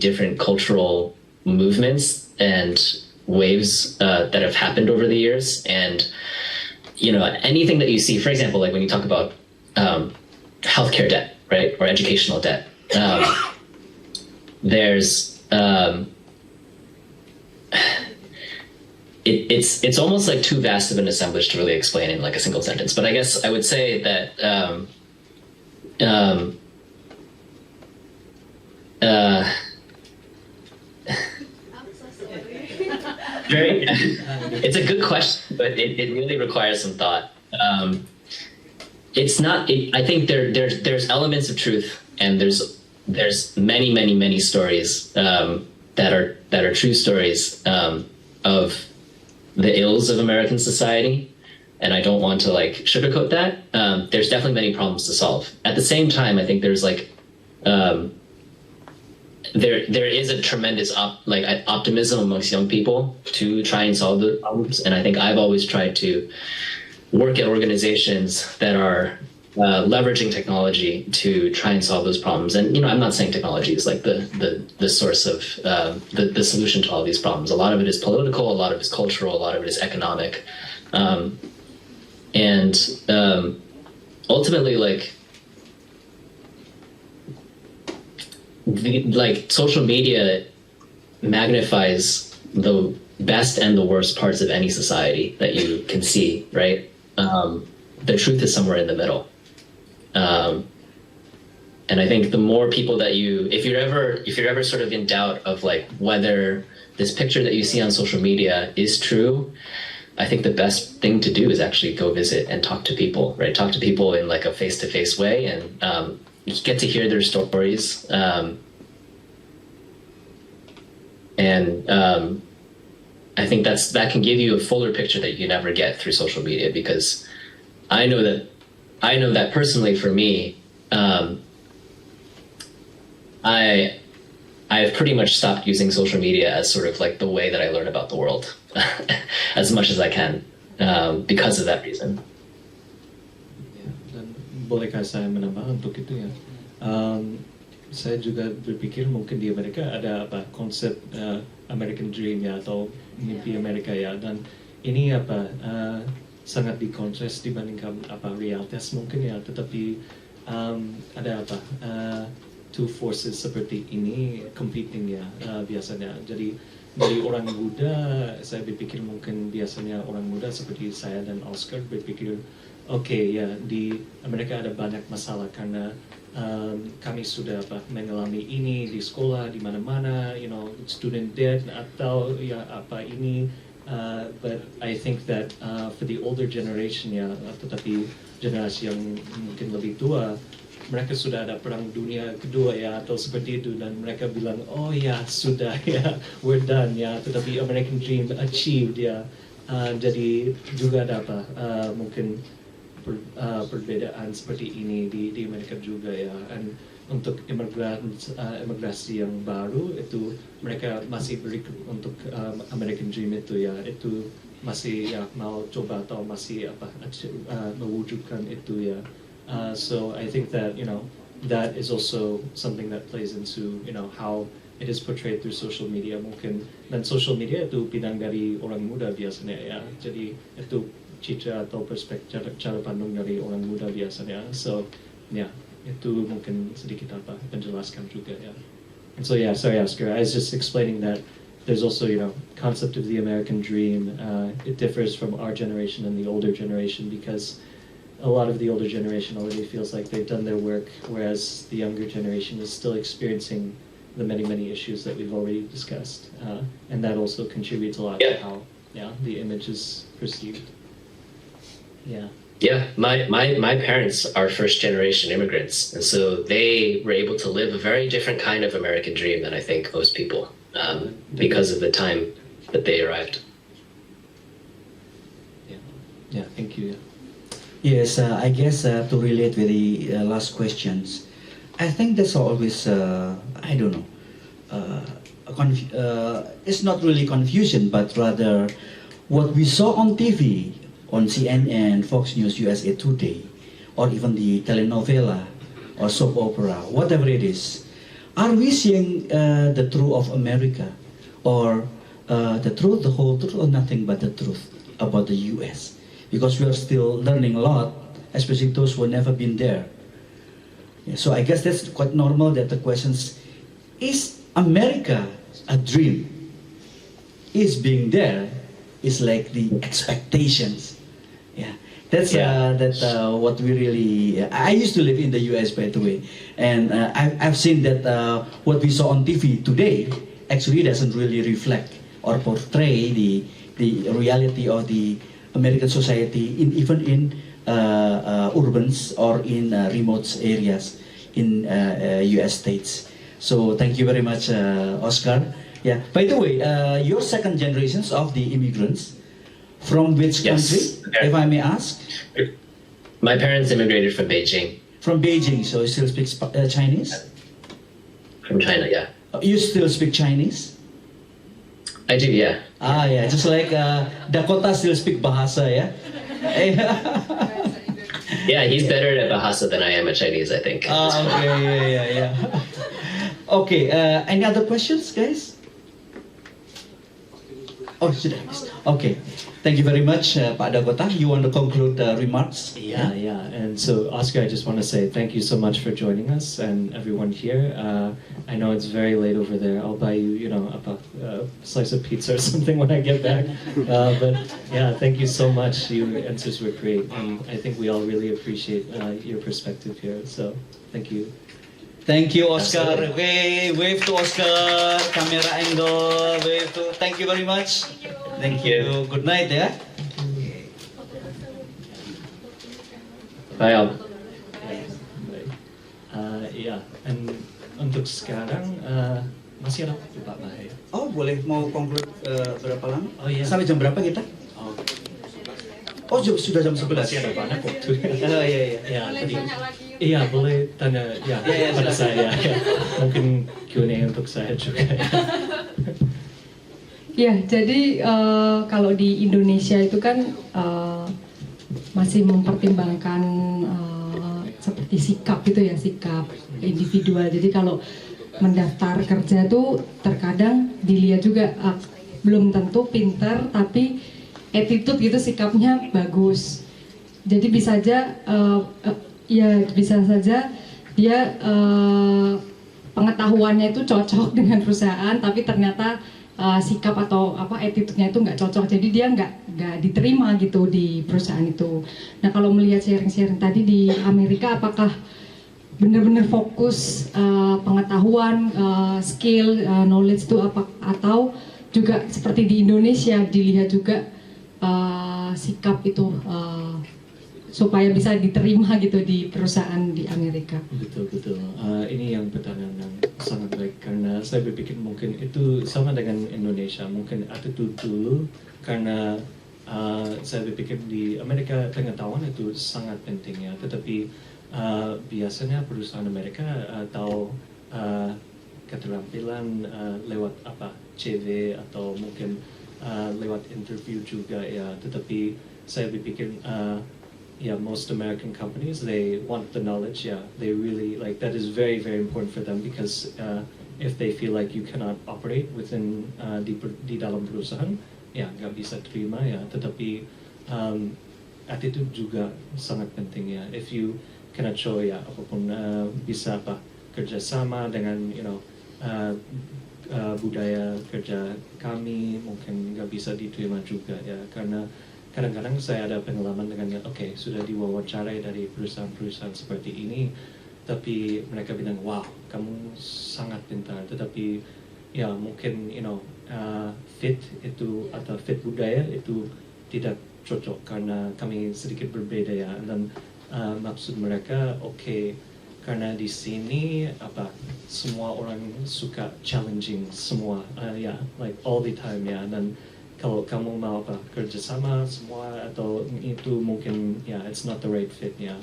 different cultural movements and waves that have happened over the years. And anything that you see, for example, like when you talk about healthcare debt, right, or educational debt, there's it's almost like too vast of an assemblage to really explain in like a single sentence. But I guess I would say that very it's a good question, but it really requires some thought. It's not. I think there's elements of truth, and there's many stories that are true stories of the ills of American society, and I don't want to like sugarcoat that. There's definitely many problems to solve. At the same time, I think there's like there is a tremendous optimism amongst young people to try and solve the problems, and I think I've always tried to work at organizations that are leveraging technology to try and solve those problems. And I'm not saying technology is like the source of the solution to all these problems. A lot of it is political, a lot of it is cultural, a lot of it is economic, and ultimately, social media magnifies the best and the worst parts of any society that you can see, right? The truth is somewhere in the middle. And I think the more people that if you're ever sort of in doubt of like whether this picture that you see on social media is true, I think the best thing to do is actually go visit and talk to people, right? Talk to people in like a face-to-face way, and you get to hear their stories. I think that can give you a fuller picture that you can never get through social media, because I know that personally for me, I've pretty much stopped using social media as sort of like the way that I learn about the world as much as I can, because of that reason. Ya, dan bolehkah saya menambah untuk itu ya? Saya juga berpikir mungkin di Amerika ada apa konsep American Dream ya, atau mimpi Amerika ya, dan ini apa sangat dikontras dibandingkan apa realitas mungkin ya, tetapi ada apa two forces seperti ini competing ya biasanya. Jadi dari orang muda, saya berpikir mungkin biasanya orang muda seperti saya dan Oscar berpikir oke, ya di Amerika ada banyak masalah karena kami sudah apa mengalami ini di sekolah di mana-mana, student debt atau ya apa ini. But I think that for the older generation ya, tetapi generasi yang mungkin lebih tua, mereka sudah ada perang dunia kedua ya, atau seperti itu, dan mereka bilang oh ya sudah ya we're done ya, tetapi American Dream achieved ya. Jadi juga ada apa mungkin perbedaan seperti ini di Amerika juga ya. And untuk imigrasi yang baru itu mereka masih beri untuk American Dream itu ya, itu masih ya mau coba atau masih apa mewujudkan itu ya. So I think that that is also something that plays into how it is portrayed through social media mungkin, dan social media itu bidang dari orang muda biasanya ya, jadi itu citra atau perspektif cara pandang dari orang muda biasanya. So ya itu mungkin sedikit apa menjelaskan juga ya. And so yeah, sorry Oscar, I was just explaining that there's also concept of the American dream. It differs from our generation and the older generation because a lot of the older generation already feels like they've done their work, whereas the younger generation is still experiencing the many issues that we've already discussed, and that also contributes a lot to how the image is perceived. Yeah, my parents are first generation immigrants, and so they were able to live a very different kind of American dream than I think most people, because of the time that they arrived. Yeah, thank you. Yes, I guess to relate with the last questions, I think there's always, I don't know, it's not really confusion, but rather what we saw on TV, on CNN, Fox News, USA Today, or even the telenovela or soap opera, whatever it is, are we seeing the truth of America, or the truth, the whole truth, or nothing but the truth about the US? Because we are still learning a lot, especially those who have never been there. Yeah, so I guess that's quite normal that the questions, is America a dream? Is being there is like the expectations. Yeah, that's what we really. I used to live in the US, by the way, and I've seen that what we saw on TV today actually doesn't really reflect or portray the reality of the American society even in urbans or in remote areas in US states. So thank you very much, Oscar. Yeah. By the way, you're second generations of the immigrants. From which country, if I may ask? My parents immigrated from Beijing. From Beijing, so you still speak Chinese? From China, yeah. You still speak Chinese? I do, yeah. Yeah, just like Dakota still speak Bahasa, yeah? Yeah, he's better at Bahasa than I am at Chinese, I think. Okay, yeah. Okay, any other questions, guys? Oh, sudah. Okay. Thank you very much, Pak Dakota. You want to conclude remarks? Yeah. And so, Oscar, I just want to say thank you so much for joining us and everyone here. I know it's very late over there. I'll buy you, a slice of pizza or something when I get back. But yeah, thank you so much. Your answers were great, and I think we all really appreciate your perspective here. So, thank you. Thank you, Oscar. Okay, wave to Oscar. Camera angle. Wave to. Thank you very much. Thank you. Good night, ya. Bye, all. Ya, and untuk sekarang Masih ada Pak Bahaya. Oh boleh, mau conclude berapa lama? Oh iya. Sampai jam berapa kita? Oh, Oh sudah jam 11. masih ada banyak waktu. Oh iya iya. Ya, Boleh tadi. tanya lagi. Iya, boleh tanya ya Iya, pada silakan. saya. Ya. Mungkin Q&A untuk saya juga. Ya. Ya, jadi kalau di Indonesia itu kan masih mempertimbangkan seperti sikap gitu ya, sikap individual. Jadi kalau mendaftar kerja tuh terkadang dilihat juga belum tentu pintar, tapi attitude gitu, sikapnya bagus. Jadi bisa saja ya bisa saja dia pengetahuannya itu cocok dengan perusahaan, tapi ternyata sikap atau attitude-nya itu nggak cocok, jadi dia nggak diterima gitu di perusahaan itu. Nah kalau melihat sharing-sharing tadi di Amerika, apakah benar-benar fokus pengetahuan, skill, knowledge itu atau juga seperti di Indonesia dilihat juga sikap itu supaya bisa diterima gitu di perusahaan di Amerika? Betul. Ini yang pertanyaan yang sangat baik karena saya berpikir mungkin itu sama dengan Indonesia, mungkin attitude dulu karena saya berpikir di Amerika pengetahuan itu sangat penting ya, tetapi biasanya perusahaan Amerika tahu keterampilan lewat CV atau mungkin lewat interview juga ya, tetapi saya berpikir most American companies, they want the knowledge. Yeah, they really that is very important for them because if they feel like you cannot operate within di dalam perusahaan, nggak bisa terima ya. Tetapi attitude juga sangat penting ya. If you cannot show apapun bisa kerjasama dengan budaya kerja kami, mungkin nggak bisa diterima juga ya, karena kadang-kadang saya ada pengalaman dengan sudah diwawancarai dari perusahaan-perusahaan seperti ini, tapi mereka bilang wow kamu sangat pintar, tetapi ya mungkin fit itu atau fit budaya itu tidak cocok karena kami sedikit berbeda ya, dan maksud mereka karena di sini semua orang suka challenging semua all the time ya, dan kalau kamu mau kerjasama semua atau itu mungkin it's not the right fit ya.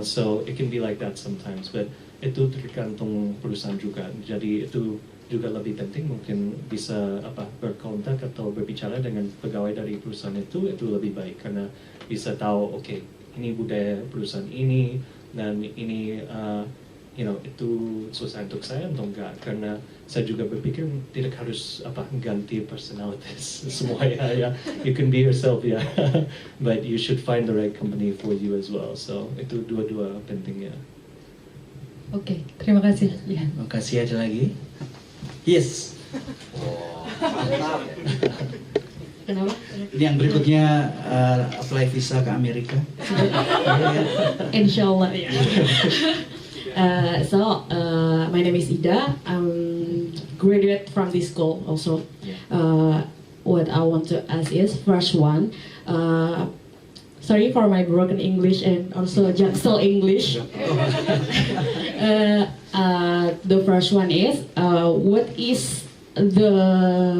So it can be like that sometimes, but itu tergantung perusahaan juga. Jadi itu juga lebih penting mungkin bisa berkontak atau berbicara dengan pegawai dari perusahaan itu lebih baik karena bisa tahu ini budaya perusahaan ini dan ini itu susah untuk saya atau enggak, karena saya juga berpikir tidak harus ganti personalities semua ya. You can be yourself ya, but you should find the right company for you as well. So itu dua-dua penting ya. Oke, terima kasih. Ya. Terima kasih. Ada lagi? Yes. Kenapa? Ini yang berikutnya apply visa ke Amerika. Inshallah. My name is Ida. I'm graduate from this school also. What I want to ask is first one. Sorry for my broken English and also Jaksel English. The first one is what is the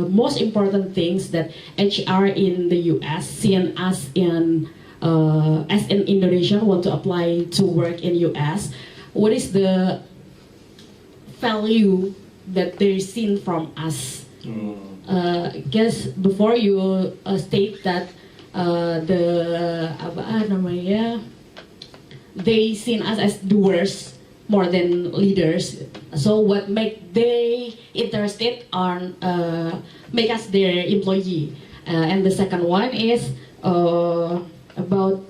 most important things that HR in the US, seeing us as an Indonesian want to apply to work in US, what is the value that they're seen from us? Guess before you state that they seen us as doers more than leaders. So what make they interested on make us their employee? And the second one is about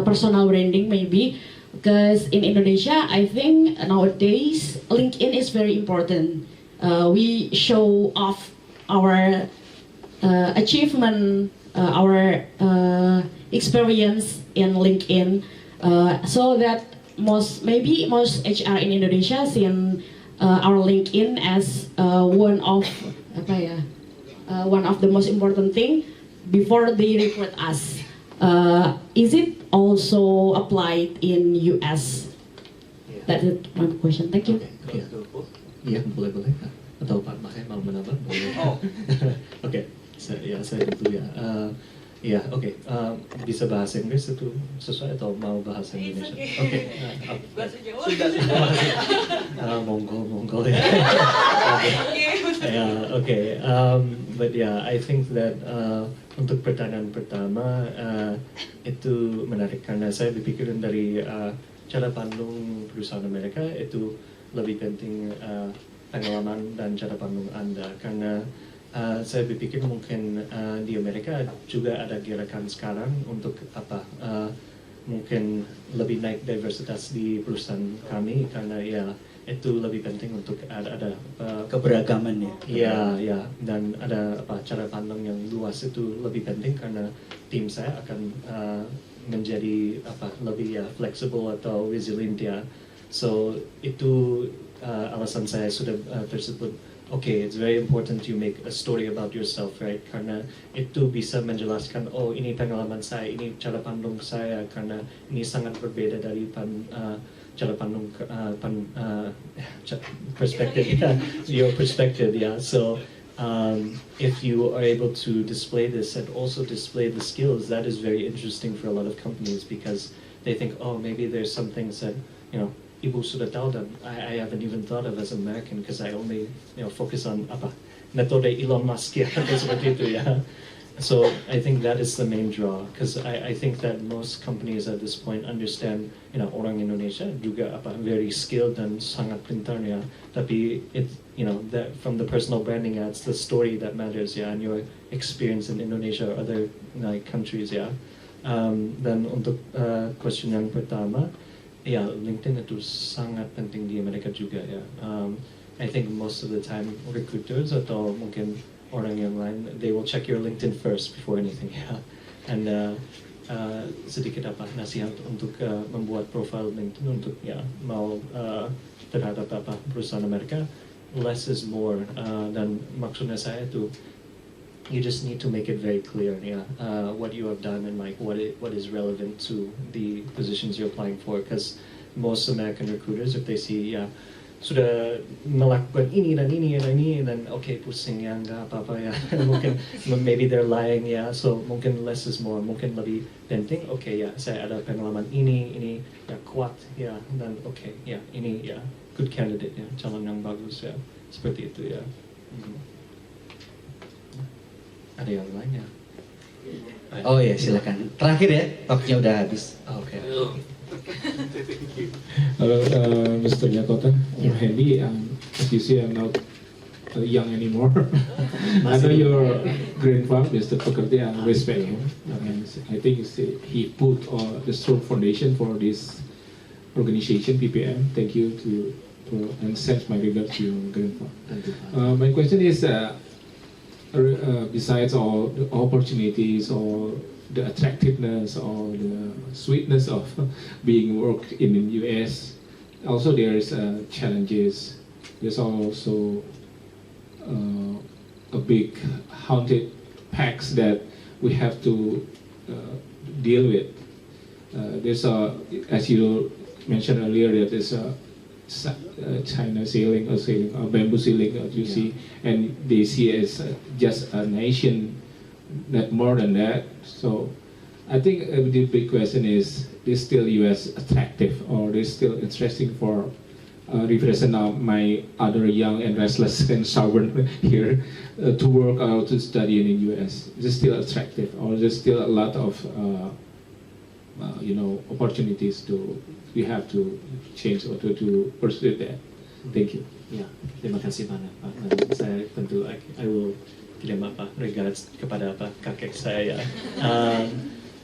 personal branding maybe. Because in Indonesia, I think nowadays LinkedIn is very important. We show off our achievement, our experience in LinkedIn, so that most HR in Indonesia see our LinkedIn as one of the most important thing before they recruit us. Is it also applied in US? That's it, my question. Thank you. Iya, boleh. Atau Pak Mahe mau menambah? Boleh. Oke, saya dulu ya. Ya, oke. Bisa bahasa Inggris itu sesuai atau mau bahasa Indonesia? Oke. Bahasa Jawa. Monggo ya. Oke. But yeah, I think that untuk pertanyaan pertama itu menarik karena saya berpikiran dari cara pandang perusahaan Amerika itu lebih penting pengalaman dan cara pandang Anda karena saya berpikir mungkin di Amerika juga ada gerakan sekarang untuk mungkin lebih naik diversitas di perusahaan kami karena ya itu lebih penting untuk ada Keberagaman ya. ya dan ada cara pandang yang luas itu lebih penting karena tim saya akan menjadi lebih fleksibel atau resilient ya. So itu alasan saya sudah tersebut. Okay, it's very important you make a story about yourself, right? Karena itu bisa menjelaskan, oh ini pengalaman saya, ini cara pandang saya, karena ini sangat berbeda dari cara pandang perspective, your perspective, yeah. So if you are able to display this and also display the skills, that is very interesting for a lot of companies because they think, oh, maybe there's some things that Ibu sudah tahu dan I haven't even thought of as an American because I only focus on metode Elon Musk ya atau seperti itu ya. So I think that is the main draw because I think that most companies at this point understand orang Indonesia juga very skilled dan sangat pintar ya. Tapi that from the personal branding it's the story that matters ya and your experience in Indonesia or other countries ya. Dan untuk question yang pertama. Ya, LinkedIn itu sangat penting di Amerika juga ya. I think most of the time recruiters atau mungkin orang yang lain, they will check your LinkedIn first before anything ya. And sedikit nasihat untuk membuat profile LinkedIn untuk mau terhadap perusahaan Amerika, less is more. Dan maksudnya saya itu you just need to make it very clear what you have done and what is relevant to the positions you're applying for because most American recruiters if they see sudah melakukan ini dan ini dan ini dan okay pusing ya nggak apa-apa ya mungkin maybe they're lying ya so mungkin less is more mungkin lebih penting okay ya saya ada pengalaman ini ya kuat ya dan okay ya ini ya good candidate ya calon yang bagus ya seperti itu ya. Ada yang lainnya? Oh ya silakan. Terakhir ya, waktunya udah habis. Oke. Hello, Mr. Dakota. I'm Hendy. As you see, I'm not young anymore. I know your grandfather, Mr. Pekerti, and respect him. I think he put the strong foundation for this organization, PPM. Thank you and send my regards to your grandfather. My question is. Besides all the opportunities or the attractiveness or the sweetness of being worked in the US, also there's challenges. There's also a big haunted packs that we have to deal with. There's as you mentioned earlier, that there's China ceiling or bamboo ceiling you see, and they see it as just a nation, not more than that. So I think the big question is still US attractive or is still interesting for represent my other young and restless and stubborn here to work or to study in the US? Is it still attractive or is there still a lot of opportunities we have to change or to pursue that? Thank you. Ya, terima kasih banyak Pak. Dan saya tentu I will kirim regards kepada kakek saya.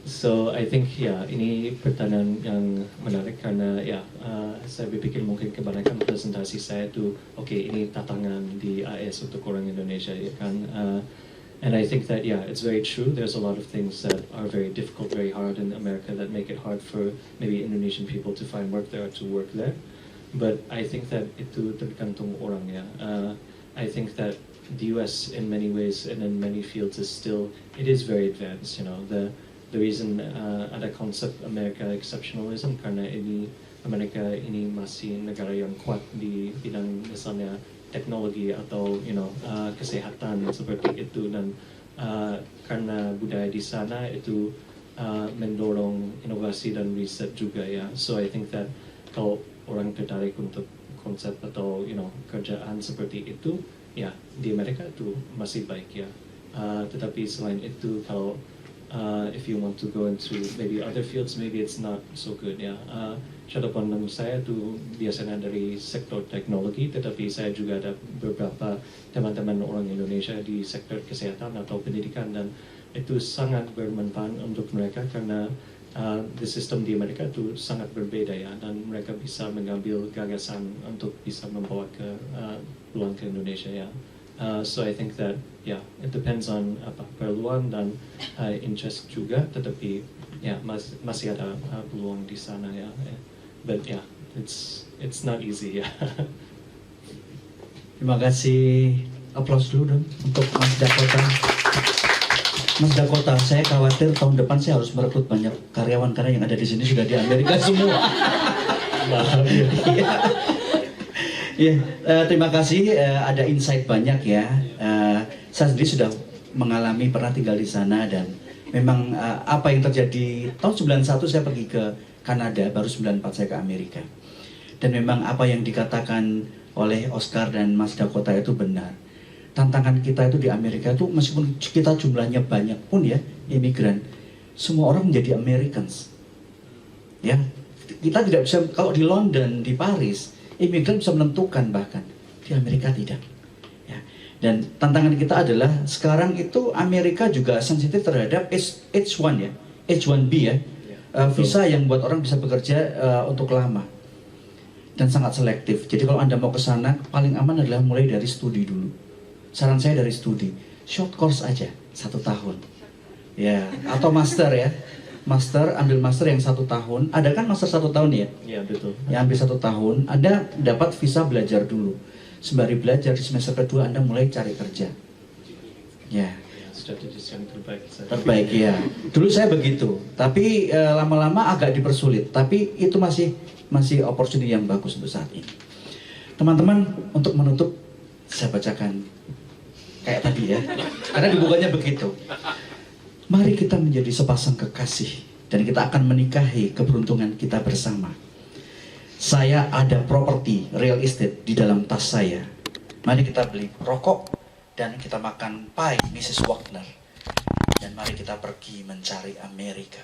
So I think ini pertanyaan yang menarik karena saya berpikir mungkin kebanyakan presentasi saya itu ini tantangan di AS untuk orang Indonesia ya kan. And I think that it's very true. There's a lot of things that are very difficult, very hard in America that make it hard for maybe Indonesian people to find work there or to work there. But I think that itu tergantung orang ya. I think that the US in many ways and in many fields it is very advanced. The reason ada konsep America exceptionalism karena ini Amerika ini masih negara yang kuat di bidang misalnya teknologi atau kesehatan seperti itu, dan karena budaya di sana itu mendorong inovasi dan riset juga ya. So I think that kalau orang tertarik untuk konsep atau kerjaan seperti itu ya, di Amerika itu masih baik ya. Tetapi selain itu kalau if you want to go into maybe other fields, maybe it's not so good ya. Shadow pandang saya itu biasanya dari sektor teknologi, tetapi saya juga ada beberapa teman-teman orang Indonesia di sektor kesehatan atau pendidikan, dan itu sangat bermanfaat untuk mereka karena the system di Amerika itu sangat berbeda ya, dan mereka bisa mengambil gagasan untuk bisa membawa pulang ke Indonesia ya. So I think that it depends on perluan dan interest juga, tetapi masih ada peluang di sana ya. But it's not easy ya. Terima kasih. Aplaus dulu dong untuk Mas Dakota. Mas Dakota, saya khawatir tahun depan saya harus merekrut banyak karyawan karena yang ada di sini sudah di Amerika semua. Terima kasih. Ada insight banyak ya. Saya sendiri sudah pernah tinggal di sana, dan memang apa yang terjadi tahun 91 saya pergi ke Kanada, baru 94 saya ke Amerika. Dan memang apa yang dikatakan oleh Oscar dan Mas Dakota itu benar. Tantangan kita itu di Amerika itu, meskipun kita jumlahnya banyak pun ya, imigran, semua orang menjadi Americans. Ya, kita tidak bisa, kalau di London, di Paris, imigran bisa menentukan, bahkan di Amerika tidak. Ya. Dan tantangan kita adalah sekarang itu Amerika juga sensitif terhadap H1 ya, H1B ya, visa yang buat orang bisa bekerja untuk lama dan sangat selektif. Jadi kalau Anda mau ke sana, paling aman adalah mulai dari studi dulu. Saran saya dari studi, short course aja, 1 tahun. Ya, atau master ya. Ambil master yang 1 tahun. Ada kan master 1 tahun ya? Iya, betul. Ya, ambil 1 tahun, Anda dapat visa belajar dulu. Sembari belajar, di semester kedua Anda mulai cari kerja. Ya. Strategi yang Terbaik ya. Dulu saya begitu, tapi lama-lama agak dipersulit. Tapi itu masih opportunity yang bagus untuk saat ini. Teman-teman, untuk menutup, saya bacakan kayak tadi ya, karena dibukanya begitu. Mari kita menjadi sepasang kekasih, dan kita akan menikahi keberuntungan kita bersama. Saya ada properti real estate di dalam tas saya. Mari kita beli rokok dan kita makan pie Mrs. Wagner. Dan mari kita pergi mencari Amerika.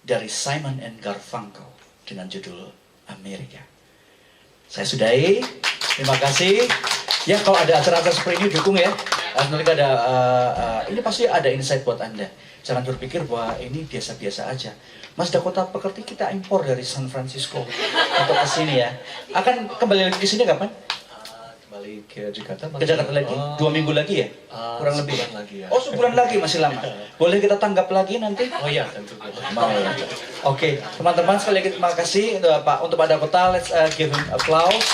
Dari Simon and Garfunkel dengan judul Amerika. Saya sudahi. Terima kasih. Ya, kalau ada acara-acara seperti ini dukung ya. Nanti ada ini pasti ada insight buat Anda. Jangan berpikir bahwa ini biasa-biasa aja. Mas Dakota Pekerti kita impor dari San Francisco untuk ke sini ya. Akan kembali lagi ke sini kapan? Kembali ke Jakarta. Ke Jakarta lagi? 2 minggu lagi ya? Kurang lebih. Sebulan lagi ya. Oh, sebulan lagi, masih lama. Boleh kita tanggap lagi nanti? Oh iya, tentu. Mau ya. Oke, teman-teman sekali lagi terima kasih untuk Pak Dakota. Let's give him applause.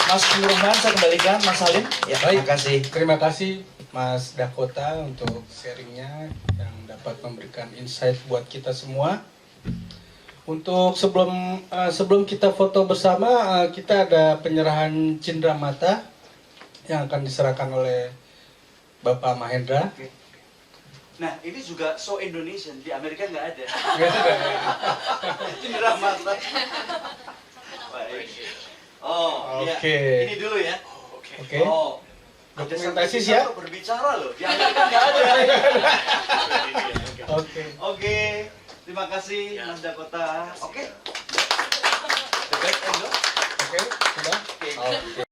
Mas Nurman, saya kembalikan Mas Salim. Ya, terima kasih. Terima kasih Mas Dakota untuk sharingnya yang dapat memberikan insight buat kita semua. Untuk sebelum kita foto bersama, kita ada penyerahan cindera mata yang akan diserahkan oleh Bapak Mahendra. Nah, ini juga so Indonesian, di Amerika nggak ada. Cindera mata. Baik. Oh, Oke. ya. Ini dulu ya. Oke. Oh, dokumentasi siap. Berbicara loh. Di Amerika nggak ada. Oke. Terima kasih Mas Dakota. Oke. Oke, sudah. Oke.